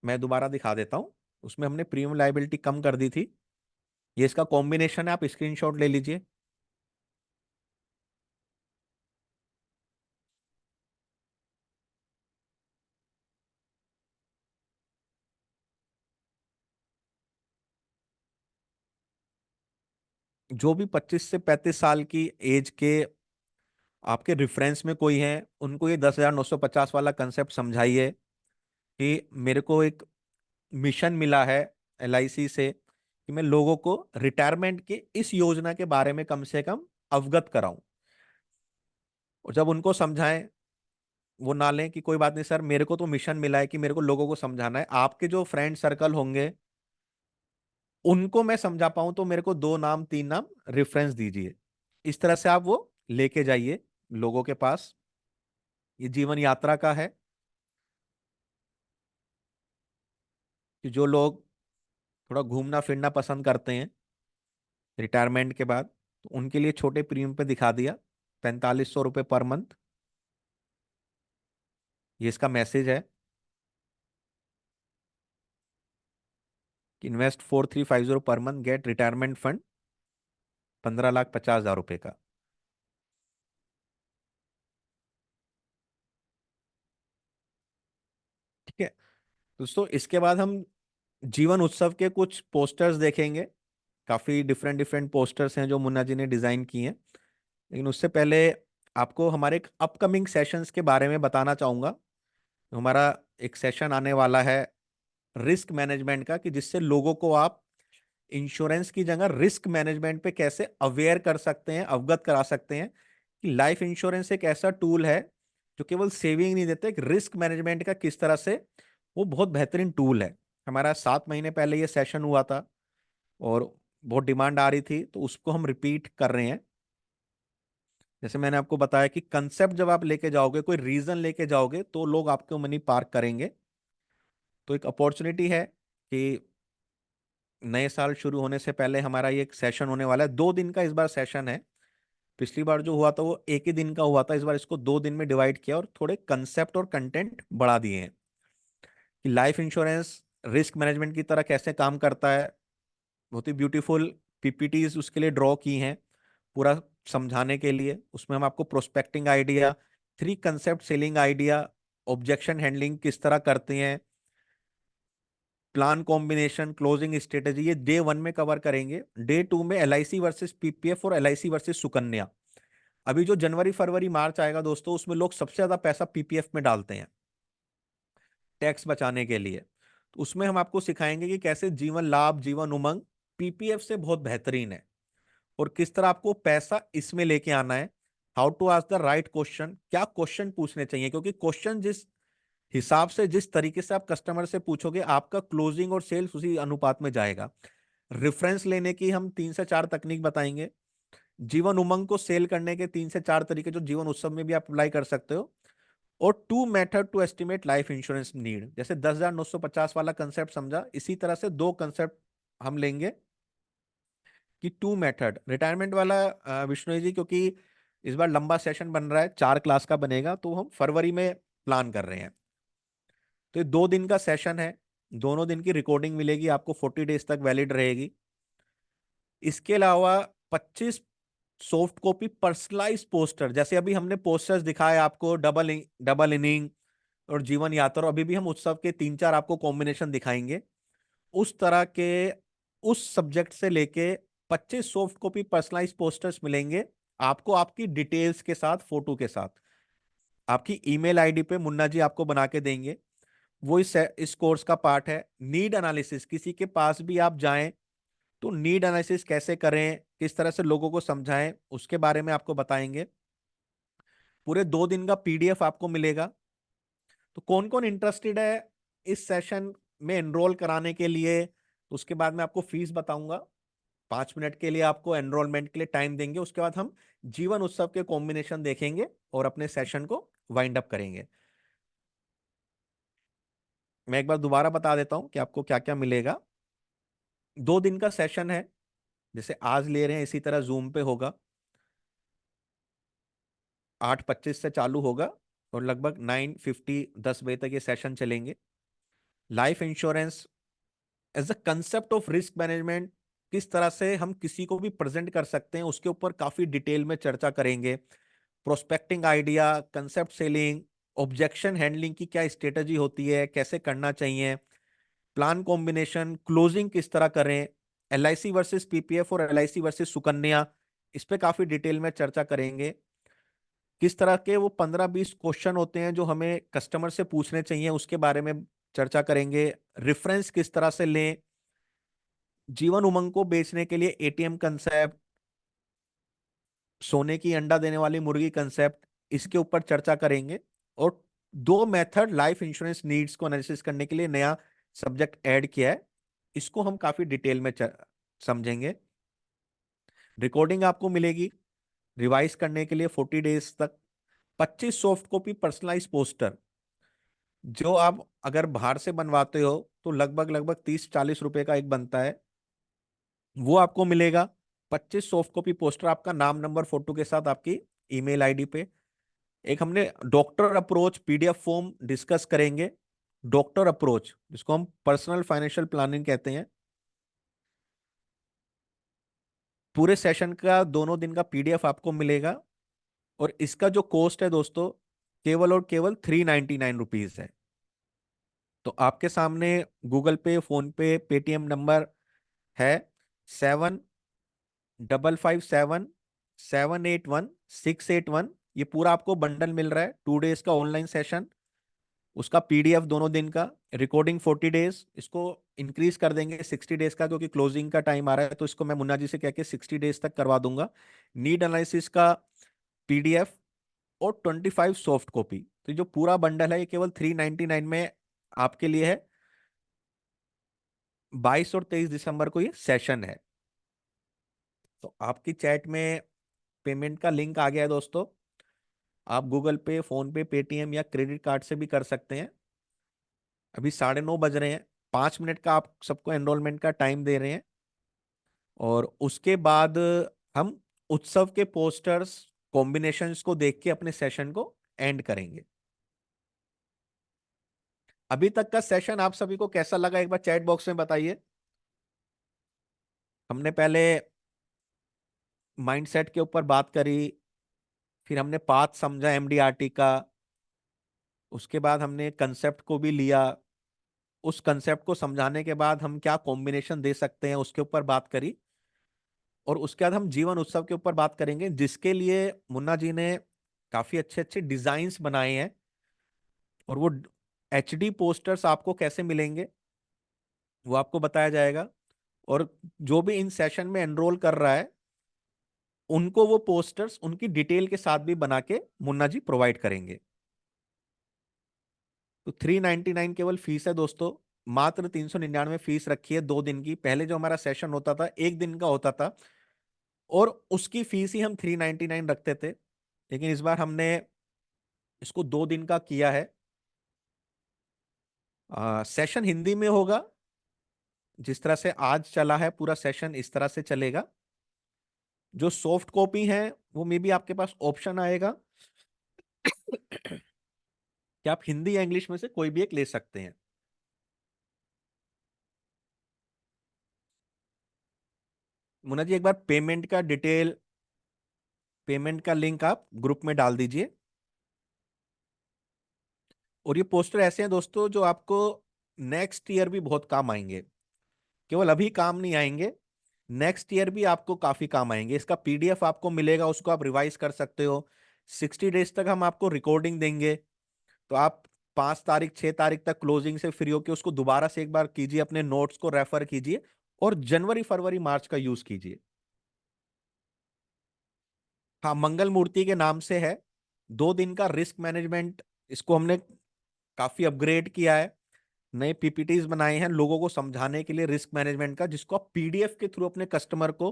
मैं दोबारा दिखा देता हूँ। उसमें हमने प्रीमियम लाइबिलिटी कम कर दी थी। ये इसका कॉम्बिनेशन है, आप स्क्रीनशॉट ले लीजिए। जो भी 25 से 35 साल की एज के आपके रेफरेंस में कोई है, उनको ये 10,950 वाला कंसेप्ट समझाइए कि मेरे को एक मिशन मिला है एलआईसी से कि मैं लोगों को रिटायरमेंट के इस योजना के बारे में कम से कम अवगत कराऊं। और जब उनको समझाएं, वो ना लें कि कोई बात नहीं सर, मेरे को तो मिशन मिला है कि मेरे को लोगों को समझाना है। आपके जो फ्रेंड सर्कल होंगे उनको मैं समझा पाऊं तो मेरे को 2 नाम 3 नाम रेफरेंस दीजिए। इस तरह से आप वो लेके जाइए लोगों के पास। ये जीवन यात्रा का है कि जो लोग थोड़ा घूमना फिरना पसंद करते हैं रिटायरमेंट के बाद, तो उनके लिए छोटे प्रीमियम पे दिखा दिया, 4500 रुपये पर मंथ। ये इसका मैसेज है कि invest 4350 per month, gate retirement fund 15,50,000 रुपये का। ठीक है दोस्तों, इसके बाद हम जीवन उत्सव के कुछ पोस्टर्स देखेंगे। काफी डिफरेंट डिफरेंट पोस्टर्स हैं जो मुन्ना जी ने डिजाइन किए हैं। लेकिन उससे पहले आपको हमारे एक अपकमिंग सेशंस के बारे में बताना चाहूंगा। हमारा एक सेशन आने वाला है रिस्क मैनेजमेंट का, कि जिससे लोगों को आप इंश्योरेंस की जगह रिस्क मैनेजमेंट पे कैसे अवेयर कर सकते हैं, अवगत करा सकते हैं कि लाइफ इंश्योरेंस एक ऐसा टूल है जो केवल सेविंग नहीं देता, एक रिस्क मैनेजमेंट का किस तरह से वो बहुत बेहतरीन टूल है। हमारा 7 महीने पहले ये सेशन हुआ था और बहुत डिमांड आ रही थी, तो उसको हम रिपीट कर रहे हैं। जैसे मैंने आपको बताया कि कंसेप्ट जब आप लेके जाओगे, कोई रीजन लेके जाओगे, तो लोग आपको मनी पार्क करेंगे। तो एक अपॉर्चुनिटी है कि नए साल शुरू होने से पहले हमारा ये एक सेशन होने वाला है। 2 दिन का इस बार सेशन है। पिछली बार जो हुआ था वो एक ही दिन का हुआ था, इस बार इसको 2 दिन में डिवाइड किया और थोड़े कंसेप्ट और कंटेंट बढ़ा दिए हैं कि लाइफ इंश्योरेंस रिस्क मैनेजमेंट की तरह कैसे काम करता है। बहुत ही ब्यूटीफुल पीपीटीज उसके लिए ड्रॉ की हैं पूरा समझाने के लिए। उसमें हम आपको prospecting idea, 3 concept selling idea, objection handling किस तरह करते हैं, प्लान कॉम्बिनेशन, क्लोजिंग स्ट्रेटेजी, ये डे 1 में कवर करेंगे। डे 2 में एलआईसी वर्सेस पीपीएफ और एलआईसी वर्सेस सुकन्या। अभी जो जनवरी फरवरी मार्च आएगा दोस्तों, उसमें लोग सबसे ज्यादा पैसा पीपीएफ में डालते हैं टैक्स बचाने के लिए। तो उसमें हम आपको सिखाएंगे कि कैसे जीवन लाभ, जीवन उमंग पीपीएफ से बहुत बेहतरीन है और किस तरह आपको पैसा इसमें लेके आना है। How to ask the right question, क्या क्वेश्चन पूछने चाहिए, क्योंकि क्वेश्चन जिस हिसाब से, जिस तरीके से आप कस्टमर से पूछोगे, आपका क्लोजिंग और सेल्स उसी अनुपात में जाएगा। रेफरेंस लेने की हम 3 से 4 तकनीक बताएंगे। जीवन उमंग को सेल करने के 3 से 4 तरीके जो जीवन उत्सव में भी आप अप्लाई कर सकते हो। और 2 method to estimate life insurance need, जैसे 10,950 वाला कंसेप्ट समझा, इसी तरह से 2 कंसेप्ट हम लेंगे कि 2 मेथड रिटायरमेंट वाला। विष्णु जी, क्योंकि इस बार लंबा सेशन बन रहा है, 4 क्लास का बनेगा, तो हम फरवरी में प्लान कर रहे हैं। तो ये 2 दिन का सेशन है। दोनों दिन की रिकॉर्डिंग मिलेगी आपको, 40 डेज तक वैलिड रहेगी। इसके अलावा 25 सॉफ्ट कॉपी पर्सनलाइज पोस्टर, जैसे अभी हमने पोस्टर्स दिखाए आपको, डबल इनिंग और जीवन यात्रा, और अभी भी हम उत्सव के 3 4 आपको कॉम्बिनेशन दिखाएंगे। उस तरह के उस सब्जेक्ट से लेके 25 सॉफ्ट कॉपी पर्सनलाइज पोस्टर्स मिलेंगे आपको, आपकी डिटेल्स के साथ, फोटो के साथ। आपकी ईमेल आईडी पे मुन्ना जी आपको बना के देंगे। वो इस कोर्स का पार्ट है। नीड एनालिसिस, किसी के पास भी आप जाएं तो नीड एनालिसिस कैसे करें, किस तरह से लोगों को समझाएं, उसके बारे में आपको बताएंगे। पूरे 2 दिन का पीडीएफ आपको मिलेगा। तो कौन कौन इंटरेस्टेड है इस सेशन में एनरोल कराने के लिए, तो उसके बाद मैं आपको फीस बताऊंगा। 5 मिनट के लिए आपको एनरोलमेंट के लिए टाइम देंगे, उसके बाद हम जीवन उत्सव के कॉम्बिनेशन देखेंगे और अपने सेशन को वाइंड अप करेंगे। मैं एक बार दोबारा बता देता हूं कि आपको क्या क्या मिलेगा। 2 दिन का सेशन है, जैसे आज ले रहे हैं इसी तरह जूम पे होगा। 8:25 से चालू होगा और लगभग 9:50 10 बजे तक ये सेशन चलेंगे। Life insurance as a concept of risk management, किस तरह से हम किसी को भी प्रेजेंट कर सकते हैं, उसके ऊपर काफी डिटेल में चर्चा करेंगे। Prospecting idea, concept selling, objection handling की क्या स्ट्रेटजी होती है, कैसे करना चाहिए, प्लान कॉम्बिनेशन, क्लोजिंग किस तरह करें, एलआईसी वर्सेस पीपीएफ और एलआईसी वर्सेस सुकन्या, इस पे काफी डिटेल में चर्चा करेंगे। किस तरह के वो 15-20 क्वेश्चन होते हैं जो हमें कस्टमर से पूछने चाहिए, उसके बारे में चर्चा करेंगे। रेफरेंस किस तरह से लें, जीवन उमंग को बेचने के लिए एटीएम कंसेप्ट, सोने की अंडा देने वाली मुर्गी कंसेप्ट, इसके ऊपर चर्चा करेंगे। और दो मेथड लाइफ इंश्योरेंस नीड्स को एनालिसिस करने के लिए नया सब्जेक्ट ऐड किया है, इसको हम काफी डिटेल में समझेंगे। रिकॉर्डिंग आपको मिलेगी रिवाइज करने के लिए 40 डेज तक। 25 सॉफ्ट कॉपी पर्सनलाइज पोस्टर, जो आप अगर बाहर से बनवाते हो तो लगभग लगभग 30-40 रुपए का एक बनता है, वो आपको मिलेगा। 25 सॉफ्ट कॉपी पोस्टर आपका नाम, नंबर, फोटो के साथ आपकी ईमेल आईडी पे। एक हमने doctor approach PDF form discuss करेंगे। डॉक्टर अप्रोच, जिसको हम पर्सनल फाइनेंशियल प्लानिंग कहते हैं, पूरे सेशन का दोनों दिन का पीडीएफ आपको मिलेगा। और इसका जो कॉस्ट है दोस्तों, केवल और केवल 399 रुपीज है। तो आपके सामने गूगल पे, फोन पे, पेटीएम नंबर है 7557781681। ये पूरा आपको बंडल मिल रहा है, 2 डेज का ऑनलाइन सेशन, उसका पीडीएफ दोनों दिन का, रिकॉर्डिंग 40 डेज, इसको इंक्रीज कर देंगे 60 डेज का, क्योंकि क्लोजिंग का टाइम आ रहा है, तो इसको मैं मुन्ना जी से कह के 60 डेज तक करवा दूंगा। नीड एनालिसिस का पीडीएफ और 25 सॉफ्ट कॉपी। तो जो पूरा बंडल है ये केवल 399 में आपके लिए है। 22 और 23 दिसंबर को ये सेशन है। तो आपकी चैट में पेमेंट का लिंक आ गया है दोस्तों। आप गूगल पे, फोन पे, पेटीएम या क्रेडिट कार्ड से भी कर सकते हैं। अभी 9:30 बज रहे हैं, 5 मिनट का आप सबको एनरोलमेंट का टाइम दे रहे हैं। और उसके बाद हम उत्सव के पोस्टर्स, कॉम्बिनेशंस को देख के अपने सेशन को एंड करेंगे। अभी तक का सेशन आप सभी को कैसा लगा, एक बार चैट बॉक्स में बताइए। हमने पहले माइंडसेट के ऊपर बात करी, फिर हमने पाथ समझा एमडीआरटी का, उसके बाद हमने कंसेप्ट को भी लिया, उस कंसेप्ट को समझाने के बाद हम क्या कॉम्बिनेशन दे सकते हैं उसके ऊपर बात करी। और उसके बाद हम जीवन उत्सव के ऊपर बात करेंगे, जिसके लिए मुन्ना जी ने काफी अच्छे अच्छे डिजाइन्स बनाए हैं। और वो एचडी पोस्टर्स आपको कैसे मिलेंगे वो आपको बताया जाएगा। और जो भी इन सेशन में एनरोल कर रहा है उनको वो पोस्टर्स उनकी डिटेल के साथ भी बना के मुन्ना जी प्रोवाइड करेंगे। तो 399 केवल फीस है दोस्तों, मात्र 399 फीस रखी है 2 दिन की। पहले जो हमारा सेशन होता था 1 दिन का होता था, और उसकी फीस ही हम 399 रखते थे। लेकिन इस बार हमने इसको 2 दिन का किया है। सेशन हिंदी में होगा, जिस तरह से आज चला है पूरा सेशन इस तरह से चलेगा। जो सॉफ्ट कॉपी है वो मे बी आपके पास ऑप्शन आएगा कि आप हिंदी या इंग्लिश में से कोई भी एक ले सकते हैं। मुन्ना जी एक बार पेमेंट का डिटेल, पेमेंट का लिंक आप ग्रुप में डाल दीजिए। और ये पोस्टर ऐसे हैं दोस्तों जो आपको नेक्स्ट ईयर भी बहुत काम आएंगे, केवल अभी काम नहीं आएंगे, नेक्स्ट ईयर भी आपको काफी काम आएंगे। इसका पीडीएफ आपको मिलेगा, उसको आप रिवाइज कर सकते हो। 60 डेज तक हम आपको रिकॉर्डिंग देंगे, तो आप 5 तारीख 6 तारीख तक क्लोजिंग से फ्री होकर उसको दोबारा से एक बार कीजिए, अपने नोट्स को रेफर कीजिए और जनवरी फरवरी मार्च का यूज कीजिए। हाँ, मंगल मूर्ति के नाम से है। 2 दिन का रिस्क मैनेजमेंट, इसको हमने काफी अपग्रेड किया है, नए पीपीटीज बनाए हैं लोगों को समझाने के लिए रिस्क मैनेजमेंट का, जिसको आप पीडीएफ के थ्रू अपने कस्टमर को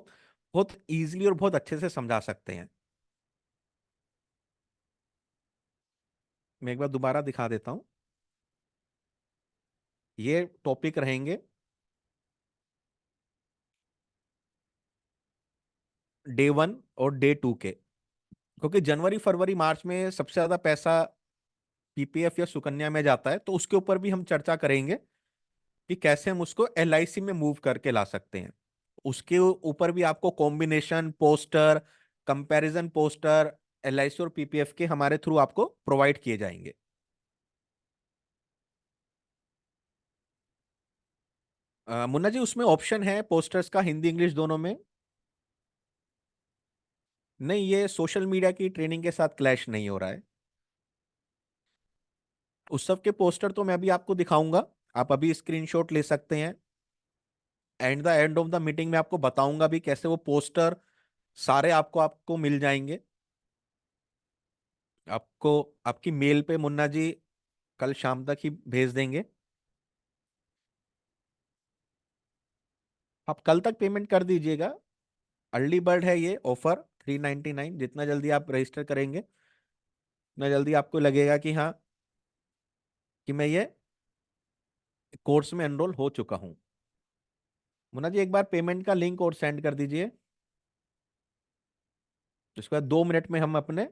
बहुत इजीली और बहुत अच्छे से समझा सकते हैं। मैं एक बार दोबारा दिखा देता हूं। ये टॉपिक रहेंगे डे 1 और डे 2 के, क्योंकि जनवरी फरवरी मार्च में सबसे ज्यादा पैसा पीपीएफ या सुकन्या में जाता है, तो उसके ऊपर भी हम चर्चा करेंगे। कि कैसे हम उसको LIC में मूव करके ला सकते हैं। उसके ऊपर भी आपको combination poster, comparison poster LIC और PPF के हमारे थ्रू आपको प्रोवाइड किए जाएंगे। मुन्ना जी, उसमें ऑप्शन है पोस्टर्स का हिंदी इंग्लिश दोनों में। नहीं, ये सोशल मीडिया की ट्रेनिंग के साथ क्लैश नहीं हो रहा है। उस सब के पोस्टर तो मैं अभी आपको दिखाऊंगा, आप अभी स्क्रीनशॉट ले सकते हैं। एंड ऑफ द मीटिंग में आपको बताऊंगा भी कैसे वो पोस्टर सारे आपको आपको मिल जाएंगे। आपको आपकी मेल पे मुन्ना जी कल शाम तक ही भेज देंगे। आप कल तक पेमेंट कर दीजिएगा। अर्ली बर्ड है ये ऑफर, 399। जितना जल्दी आप रजिस्टर करेंगे उतना जल्दी आपको लगेगा कि हाँ, कि मैं ये कोर्स में एनरोल हो चुका हूँ। मुन्ना जी, एक बार पेमेंट का लिंक और सेंड कर दीजिए। उसके बाद 2 मिनट में हम अपने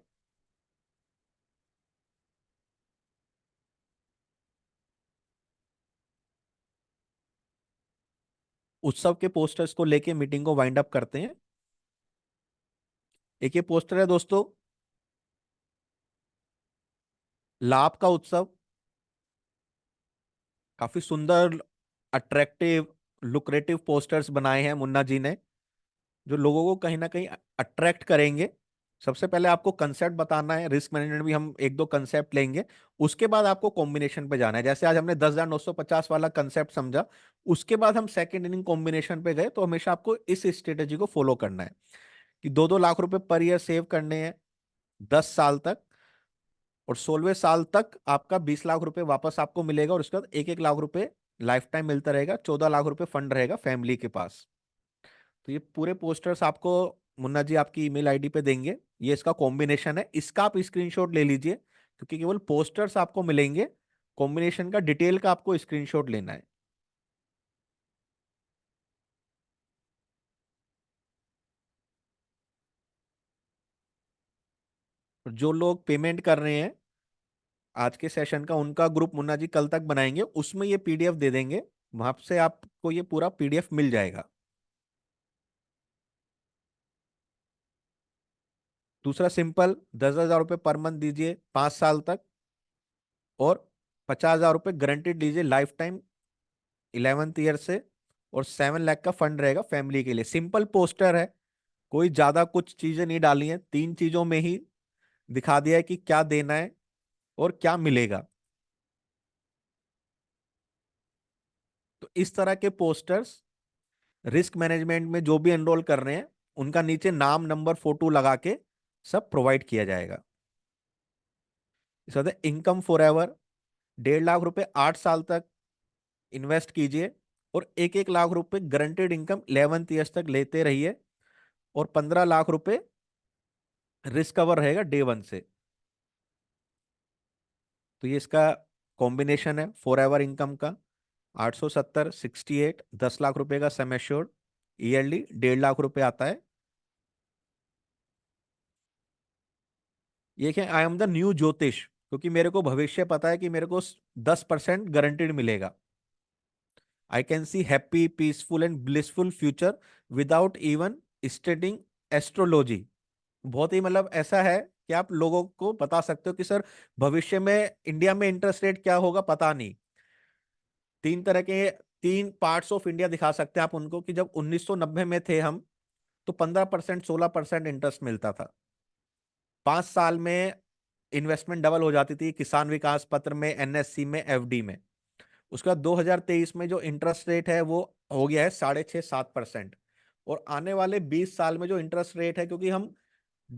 उत्सव के पोस्टर्स को लेके मीटिंग को वाइंड अप करते हैं। एक ये पोस्टर है दोस्तों, लाभ का उत्सव। काफी सुंदर, अट्रैक्टिव, लुक्रेटिव पोस्टर्स बनाए हैं मुन्ना जी ने, जो लोगों को कहीं ना कहीं अट्रैक्ट करेंगे। सबसे पहले आपको कंसेप्ट बताना है, रिस्क मैनेजमेंट भी हम एक दो कंसेप्ट लेंगे। उसके बाद आपको कॉम्बिनेशन पे जाना है। जैसे आज हमने 10,950 वाला कंसेप्ट समझा, उसके बाद हम सेकंड इनिंग कॉम्बिनेशन पे गए। तो हमेशा आपको इस स्ट्रेटेजी को फॉलो करना है कि 2-2 लाख रुपए पर ईयर सेव करने हैं 10 साल तक, और 16वें साल तक आपका 20 लाख रुपए वापस आपको मिलेगा, और उसके बाद 1-1 लाख रुपए लाइफ टाइम मिलता रहेगा। 14 लाख रुपए फंड रहेगा फैमिली के पास। तो ये पूरे पोस्टर्स आपको मुन्ना जी आपकी ईमेल आईडी पे देंगे। ये इसका कॉम्बिनेशन है, इसका आप स्क्रीनशॉट ले लीजिए, क्योंकि केवल पोस्टर्स आपको मिलेंगे। कॉम्बिनेशन का डिटेल का आपको स्क्रीनशॉट लेना है। और जो लोग पेमेंट कर रहे हैं आज के सेशन का, उनका ग्रुप मुन्ना जी कल तक बनाएंगे, उसमें ये PDF दे देंगे। वहां से आपको ये पूरा PDF मिल जाएगा। दूसरा सिंपल, 10,000 रुपये पर मंथ दीजिए 5 साल तक, और 50,000 रुपये गारंटीड लीजिए लाइफ टाइम 11th ईयर से, और 7 लाख का फंड रहेगा फैमिली के लिए। सिंपल पोस्टर है, कोई ज्यादा कुछ चीजें नहीं डाली हैं, 3 चीजों में ही दिखा दिया है कि क्या देना है और क्या मिलेगा। तो इस तरह के पोस्टर्स रिस्क मैनेजमेंट में जो भी एनरोल कर रहे हैं, उनका नीचे नाम नंबर फोटो लगा के सब प्रोवाइड किया जाएगा। इस तरह इनकम फॉर एवर, 1.5 लाख रुपए 8 साल तक इन्वेस्ट कीजिए, और 1-1 लाख रुपए गारंटेड इनकम 11th ईयर्स तक लेते रहिए, और 15 लाख रुपए रिस्क कवर रहेगा डे 1 से। तो ये इसका कॉम्बिनेशन है फॉर एवर इनकम का। 870, 68, 10 लाख रुपए का सम एश्योर्ड, ईयरली 1.5 लाख रुपए आता है। ये क्या, आई एम द न्यू ज्योतिष, क्योंकि मेरे को भविष्य पता है कि मेरे को 10% गारंटीड मिलेगा। I can see happy peaceful and blissful future without even studying astrology. बहुत ही मतलब ऐसा है कि आप लोगों को बता सकते हो कि सर, भविष्य में इंडिया में इंटरेस्ट रेट क्या होगा पता नहीं। तीन तरह के, तीन पार्ट्स ऑफ इंडिया दिखा सकते हैं आप उनको, कि जब 1990 में थे हम, तो 15%, 16% इंटरेस्ट मिलता था। 5 साल में इन्वेस्टमेंट डबल हो जाती थी, किसान विकास पत्र में, NSC में, FD में। उसके बाद 2023 में जो इंटरेस्ट रेट है वो हो गया है 6.5-7%। और आने वाले 20 साल में जो इंटरेस्ट रेट है, क्योंकि हम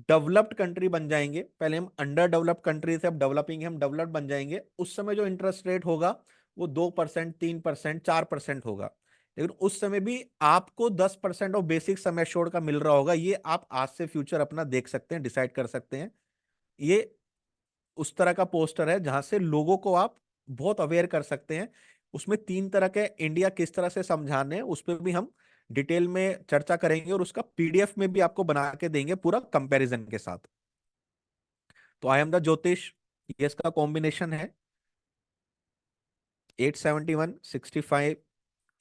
डेवलप्ड कंट्री बन जाएंगे, पहले हम अंडर डेवलप्ड कंट्री थे, अब डेवलपिंग हम डेवलप्ड बन जाएंगे, उस समय जो इंटरेस्ट रेट होगा वो 2%, 3%, 4% होगा। लेकिन उस समय भी आपको 10% ऑफ बेसिक सम एश्योर्ड का मिल रहा होगा। ये आप आज से फ्यूचर अपना देख सकते हैं, डिसाइड कर सकते हैं। ये उस तरह का पोस्टर है जहां से लोगों को आप बहुत अवेयर कर सकते हैं। उसमें 3 तरह के इंडिया किस तरह से समझाने हैं, उस पर भी हम डिटेल में चर्चा करेंगे, और उसका PDF में भी आपको बना के देंगे पूरा कंपैरिजन के साथ। तो आई एम द ज्योतिष, ये इसका कॉम्बिनेशन है। 871, 65,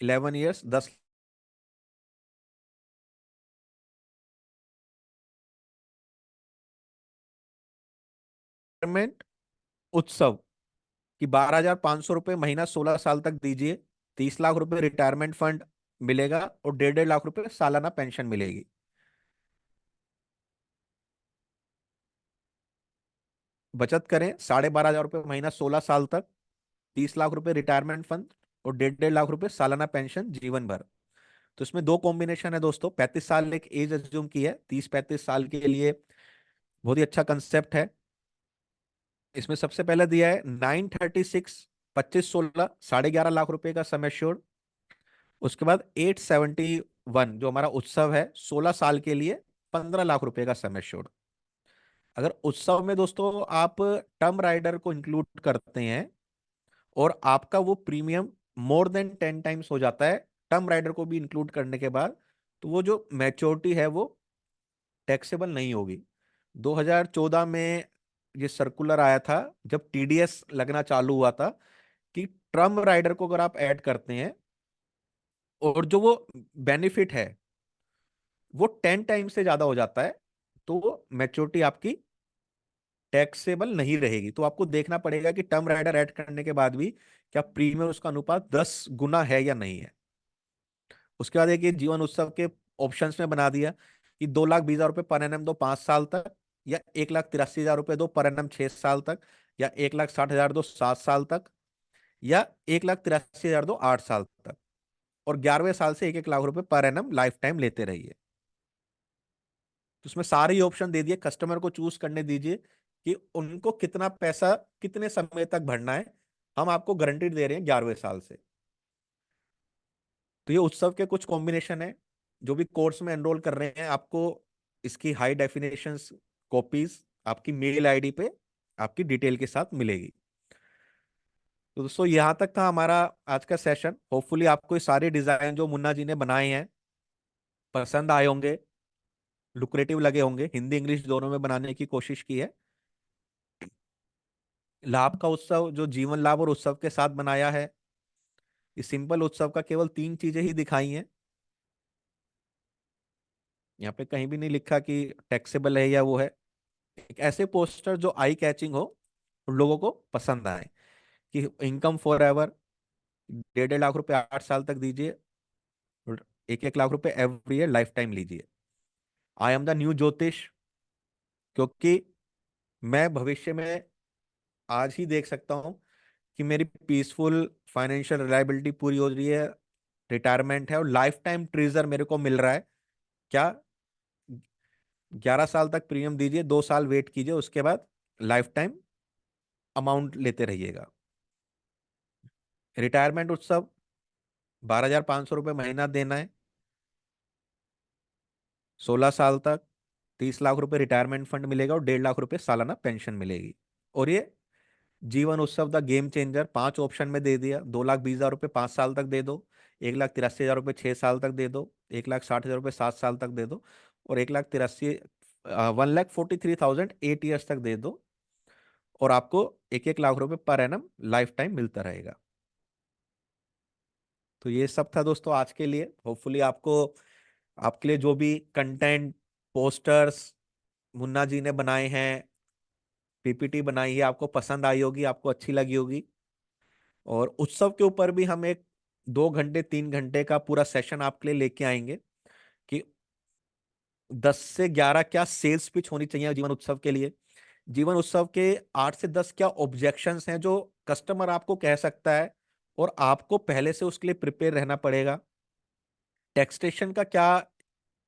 11 ईयर्स 10 रिटायरमेंट उत्सव कि 12,500 रुपये महीना 16 साल तक दीजिए, 30 लाख रुपए रिटायरमेंट फंड मिलेगा और 1.5 लाख रुपए सालाना पेंशन मिलेगी। बचत करें 12,500 रुपये महीना 16 साल तक, 30 लाख रुपए रिटायरमेंट फंड और 1.5 लाख रुपए सालाना पेंशन जीवन भर। तो इसमें दो कॉम्बिनेशन है दोस्तों। 35 साल एक एज अज्यूम की है, 30-35 साल के लिए बहुत ही अच्छा कंसेप्ट है। इसमें सबसे पहले दिया है 936, 25-16 11.5 लाख रुपए का सम एश्योर्ड। उसके बाद 871 जो हमारा उत्सव है 16 साल के लिए 15 लाख रुपए का सम एश्योर्ड। अगर उत्सव में दोस्तों आप टर्म राइडर को इंक्लूड करते हैं और आपका वो प्रीमियम मोर देन 10 टाइम्स हो जाता है टर्म राइडर को भी इंक्लूड करने के बाद, तो वो जो मैच्योरिटी है वो टैक्सेबल नहीं होगी। 2014 में ये सर्कुलर आया था जब टीडीएस लगना चालू हुआ था कि टर्म राइडर को अगर आप ऐड करते हैं और जो वो बेनिफिट है वो 10 टाइम से ज्यादा हो जाता है, तो वो मैच्योरिटी आपकी टैक्सेबल नहीं रहेगी। तो आपको देखना पड़ेगा कि टर्म राइडर ऐड करने के बाद भी क्या प्रीमियम उसका अनुपात 10 गुना है या नहीं है। उसके बाद एक ये जीवन उत्सव के ऑप्शंस में बना दिया कि 2,20,000 रुपये पर एनम दो 5 साल तक, या 1,83,000 रुपये दो पर एनम 6 साल तक, या 1,60,000 दो 7 साल तक, या 1,83,000 दो 8 साल तक। और 11वें साल से 1-1 लाख रुपए पर एनम लाइफ टाइम लेते रहिए। तो उसमें सारे ही ऑप्शन दे दिए, कस्टमर को चूज करने दीजिए कि उनको कितना पैसा कितने समय तक भरना है। हम आपको गारंटी दे रहे हैं 11वें साल से। तो ये उत्सव के कुछ कॉम्बिनेशन है। जो भी कोर्स में एनरोल कर रहे हैं आपको इसकी हाई डेफिनेशन कॉपीज आपकी मेल आईडी पे आपकी डिटेल के साथ मिलेगी। तो दोस्तों यहाँ तक था हमारा आज का सेशन। होपफुली आपको ये सारे डिजाइन जो मुन्ना जी ने बनाए हैं पसंद आए होंगे, लुक्रेटिव लगे होंगे। हिंदी इंग्लिश दोनों में बनाने की कोशिश की है। लाभ का उत्सव जो जीवन लाभ और उत्सव के साथ बनाया है, इस सिंपल उत्सव का केवल 3 चीजें ही दिखाई हैं। यहाँ पे कहीं भी नहीं लिखा कि टैक्सेबल है या वो है। एक ऐसे पोस्टर जो आई कैचिंग हो और लोगों को पसंद आए कि इनकम फॉर एवर, 1.5 लाख रुपए 8 साल तक दीजिए और 1-1 लाख रुपए एवरी ईयर लाइफ टाइम लीजिए। आई एम द न्यू ज्योतिष, क्योंकि मैं भविष्य में आज ही देख सकता हूँ कि मेरी पीसफुल फाइनेंशियल रिलायबिलिटी पूरी हो रही है, रिटायरमेंट है और लाइफ टाइम ट्रीजर मेरे को मिल रहा है। क्या 11 साल तक प्रीमियम दीजिए, 2 साल वेट कीजिए, उसके बाद लाइफ टाइम अमाउंट लेते रहिएगा। रिटायरमेंट उत्सव 12,500 रुपये महीना देना है 16 साल तक, 30 लाख रुपए रिटायरमेंट फंड मिलेगा और 1.5 लाख रुपए सालाना पेंशन मिलेगी। और ये जीवन उत्सव द गेम चेंजर 5 ऑप्शन में दे दिया। 2,20,000 रुपये 5 साल तक दे दो, 1,83,000 रुपये 6 साल तक दे दो, 1,60,000 रुपये 7 साल तक दे दो, और 1,43,8 ईयर्स तक दे दो। और आपको 1-1 लाख रुपए पर एनम लाइफ टाइम मिलता रहेगा। तो ये सब था दोस्तों आज के लिए। होपफुली आपको आपके लिए जो भी कंटेंट पोस्टर्स मुन्ना जी ने बनाए हैं, पीपीटी बनाई है, आपको पसंद आई होगी, आपको अच्छी लगी होगी। और उत्सव के ऊपर भी हम एक 2 घंटे 3 घंटे का पूरा सेशन आपके लिए लेके आएंगे कि 10 से 11 क्या सेल्स पिच होनी चाहिए जीवन उत्सव के लिए। जीवन उत्सव के 8 से 10 क्या ऑब्जेक्शंस हैं जो कस्टमर आपको कह सकता है और आपको पहले से उसके लिए प्रिपेयर रहना पड़ेगा। टैक्सेशन का क्या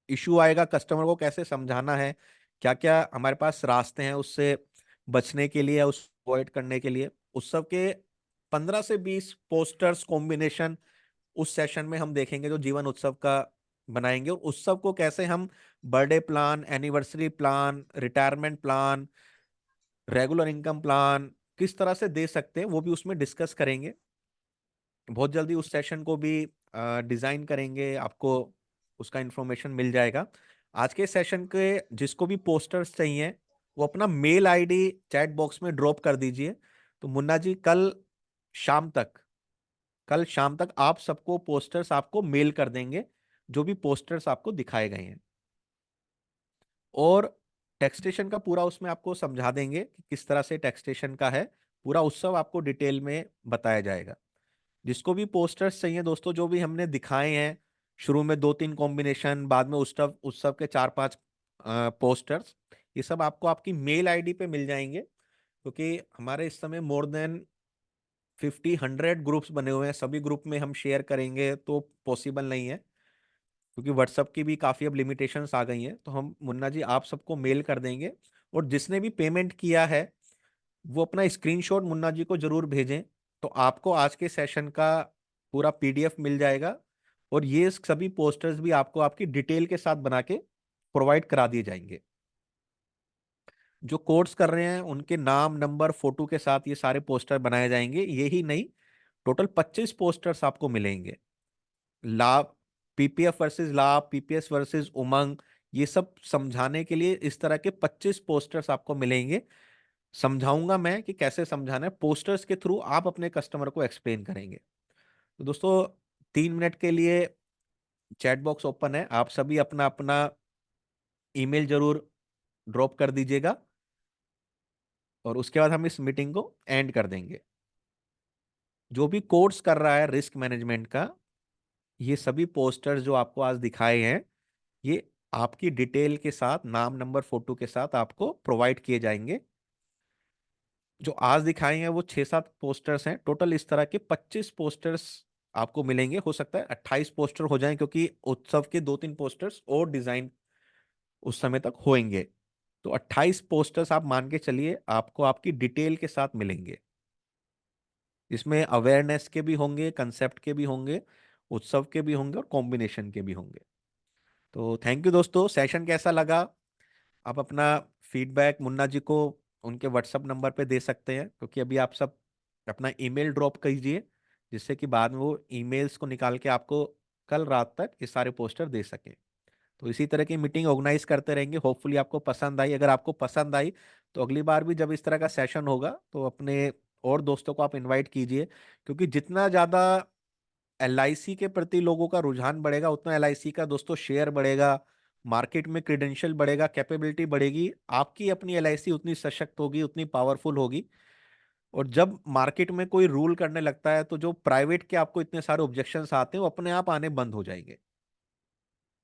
इशू आएगा, कस्टमर को कैसे समझाना है, क्या क्या हमारे पास रास्ते हैं उससे बचने के लिए, उस अवॉइड करने के लिए। उत्सव के 15 से 20 पोस्टर्स कॉम्बिनेशन उस सेशन में हम देखेंगे जो जीवन उत्सव का बनाएंगे। और उत्सव को कैसे हम birthday plan, anniversary plan, retirement plan, regular income plan किस तरह से दे सकते हैं वो भी उसमें डिस्कस करेंगे। बहुत जल्दी उस सेशन को भी डिजाइन करेंगे, आपको उसका इंफॉर्मेशन मिल जाएगा। आज के सेशन के जिसको भी पोस्टर्स चाहिए वो अपना मेल आईडी चैट बॉक्स में ड्रॉप कर दीजिए। तो मुन्ना जी कल शाम तक कल शाम तक आप सबको पोस्टर्स आपको मेल कर देंगे, जो भी पोस्टर्स आपको दिखाए गए हैं। और टैक्सेशन का पूरा उसमें आपको समझा देंगे कि किस तरह से टैक्सेशन का है, पूरा उत्सव आपको डिटेल में बताया जाएगा। जिसको भी पोस्टर्स चाहिए दोस्तों, जो भी हमने दिखाए हैं, शुरू में 2-3 कॉम्बिनेशन, बाद में उत्सव उत्सव के 4-5 पोस्टर्स, ये सब आपको आपकी मेल आईडी पे मिल जाएंगे। क्योंकि हमारे इस समय मोर देन 50-100 ग्रुप्स बने हुए हैं, सभी ग्रुप में हम शेयर करेंगे तो पॉसिबल नहीं है, क्योंकि व्हाट्सअप की भी काफ़ी अब लिमिटेशंस आ गई हैं। तो हम मुन्ना जी आप सबको मेल कर देंगे। और जिसने भी पेमेंट किया है वो अपना स्क्रीनशॉट मुन्ना जी को जरूर भेजें, तो आपको आज के सेशन का पूरा पीडीएफ मिल जाएगा। और ये सभी पोस्टर्स भी आपको आपकी डिटेल के साथ बना के प्रोवाइड करा दिए जाएंगे। जो कोर्स कर रहे हैं उनके नाम, नंबर, फोटो के साथ ये सारे पोस्टर बनाए जाएंगे। यही नहीं, टोटल 25 पोस्टर्स आपको मिलेंगे। लाभ, पीपीएफ वर्सेस लाभ, पीपीएस वर्सेस उमंग, ये सब समझाने के लिए इस तरह के 25 पोस्टर्स आपको मिलेंगे। समझाऊंगा मैं कि कैसे समझाना है, पोस्टर्स के थ्रू आप अपने कस्टमर को एक्सप्लेन करेंगे। तो दोस्तों, 3 मिनट के लिए चैट बॉक्स ओपन है, आप सभी अपना अपना ईमेल जरूर ड्रॉप कर दीजिएगा, और उसके बाद हम इस मीटिंग को एंड कर देंगे। जो भी कोर्स कर रहा है रिस्क मैनेजमेंट का, ये सभी पोस्टर्स जो आपको आज दिखाए हैं, ये आपकी डिटेल के साथ, नाम, नंबर, फोटो के साथ आपको प्रोवाइड किए जाएंगे। जो आज दिखाए हैं वो 6-7 पोस्टर्स हैं, टोटल इस तरह के 25 पोस्टर्स आपको मिलेंगे। हो सकता है 28 पोस्टर हो जाएं, क्योंकि उत्सव के 2-3 पोस्टर्स और डिजाइन उस समय तक होंगे। तो 28 पोस्टर्स आप मान के चलिए आपको आपकी डिटेल के साथ मिलेंगे। इसमें अवेयरनेस के भी होंगे, कंसेप्ट के भी होंगे, उत्सव के भी होंगे, और कॉम्बिनेशन के भी होंगे। तो थैंक यू दोस्तों, सेशन कैसा लगा? आप अपना फीडबैक मुन्ना जी को उनके व्हाट्सएप नंबर पे दे सकते हैं, क्योंकि अभी आप सब अपना ईमेल ड्रॉप कीजिए, जिससे कि बाद में वो ईमेल्स को निकाल के आपको कल रात तक ये सारे पोस्टर दे सकें। तो इसी तरह की मीटिंग ऑर्गेनाइज करते रहेंगे। होपफुली आपको पसंद आई। अगर आपको पसंद आई तो अगली बार भी जब इस तरह का सेशन होगा तो अपने और दोस्तों को आप इनवाइट कीजिए, क्योंकि जितना ज़्यादा एलआईसी के प्रति लोगों का रुझान बढ़ेगा, उतना एलआईसी का दोस्तों शेयर बढ़ेगा, मार्केट में क्रेडेंशियल बढ़ेगा, कैपेबिलिटी बढ़ेगी, आपकी अपनी एलआईसी उतनी सशक्त होगी, उतनी पावरफुल होगी। और जब मार्केट में कोई रूल करने लगता है तो जो प्राइवेट के आपको इतने सारे ऑब्जेक्शंस आते हैं वो अपने आप आने बंद हो जाएंगे।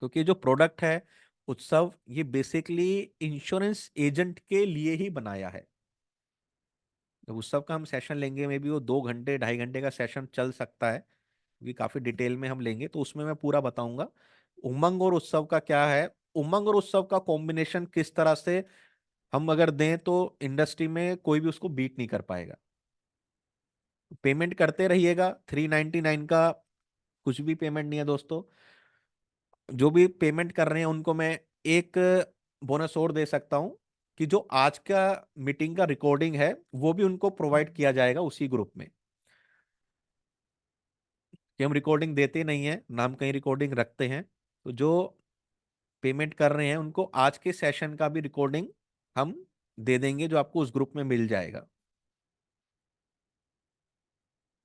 क्योंकि जो प्रोडक्ट है उत्सव, ये बेसिकली इंश्योरेंस एजेंट के लिए ही बनाया है। जब उत्सव का हम सेशन लेंगे, मे बी वो 2 घंटे 2.5 घंटे का सेशन चल सकता है, क्योंकि काफी डिटेल में हम लेंगे, तो उसमें मैं पूरा बताऊंगा उमंग और उत्सव का क्या है, उमंग और उत्सव का कॉम्बिनेशन किस तरह से हम अगर दें तो इंडस्ट्री में कोई भी उसको बीट नहीं कर पाएगा। पेमेंट करते रहिएगा, 399 का कुछ भी पेमेंट नहीं है दोस्तों। जो भी पेमेंट कर रहे हैं उनको मैं एक बोनस और दे सकता हूं, कि जो आज का मीटिंग का रिकॉर्डिंग है वो भी उनको प्रोवाइड किया जाएगा उसी ग्रुप में। कि हम रिकॉर्डिंग देते नहीं है ना, हम कहीं रिकॉर्डिंग रखते हैं। तो जो पेमेंट कर रहे हैं उनको आज के सेशन का भी रिकॉर्डिंग हम दे देंगे, जो आपको उस ग्रुप में मिल जाएगा।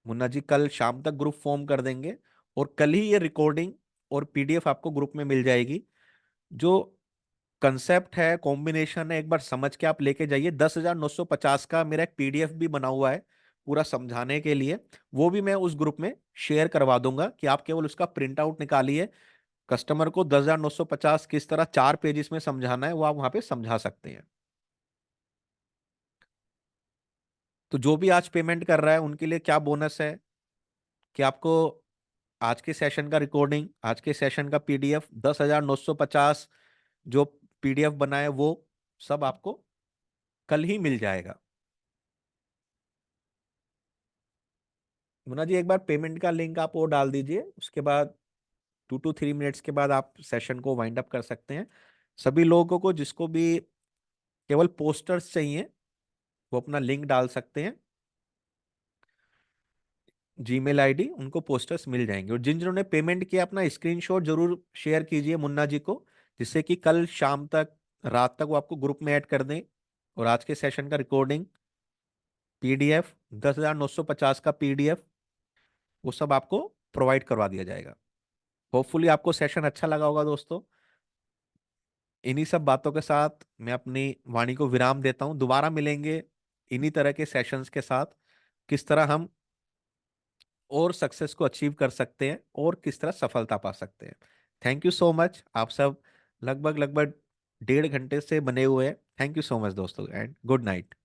मुन्ना जी कल शाम तक ग्रुप फॉर्म कर देंगे, और कल ही ये रिकॉर्डिंग और पीडीएफ आपको ग्रुप में मिल जाएगी। जो कंसेप्ट है, कॉम्बिनेशन है, एक बार समझ के आप लेके जाइए। 10,950 का मेरा एक पीडीएफ भी बना हुआ है पूरा समझाने के लिए, वो भी मैं उस ग्रुप में शेयर करवा दूंगा, कि आप केवल उसका प्रिंट आउट निकालिए। कस्टमर को 10,950 किस तरह 4 पेजेस में समझाना है वो आप वहां पे समझा सकते हैं। तो जो भी आज पेमेंट कर रहा है उनके लिए क्या बोनस है, कि आपको आज के सेशन का रिकॉर्डिंग, आज के सेशन का पीडीएफ, 10,950 जो पीडीएफ बना है वो सब आपको कल ही मिल जाएगा। मुन्ना जी एक बार पेमेंट का लिंक आप वो डाल दीजिए, उसके बाद 2 to 3 मिनट्स के बाद आप सेशन को वाइंड अप कर सकते हैं। सभी लोगों को जिसको भी केवल पोस्टर्स चाहिए वो अपना लिंक डाल सकते हैं, जीमेल आईडी, उनको पोस्टर्स मिल जाएंगे। और जिन जिन्होंने पेमेंट किया अपना स्क्रीनशॉट जरूर शेयर कीजिए मुन्ना जी को, जिससे कि कल शाम तक, रात तक वो आपको ग्रुप में ऐड कर दें। और आज के सेशन का रिकॉर्डिंग, पीडीएफ, 10,950 का पीडीएफ, वो सब आपको प्रोवाइड करवा दिया जाएगा। होपफुली आपको सेशन अच्छा लगा होगा दोस्तों। इन्हीं सब बातों के साथ मैं अपनी वाणी को विराम देता हूं। दोबारा मिलेंगे इन्हीं तरह के सेशंस के साथ, किस तरह हम और सक्सेस को अचीव कर सकते हैं और किस तरह सफलता पा सकते हैं। Thank you so much. आप सब लगभग लगभग 1.5 घंटे से बने हुए हैं। थैंक यू सो मच दोस्तों, एंड गुड नाइट।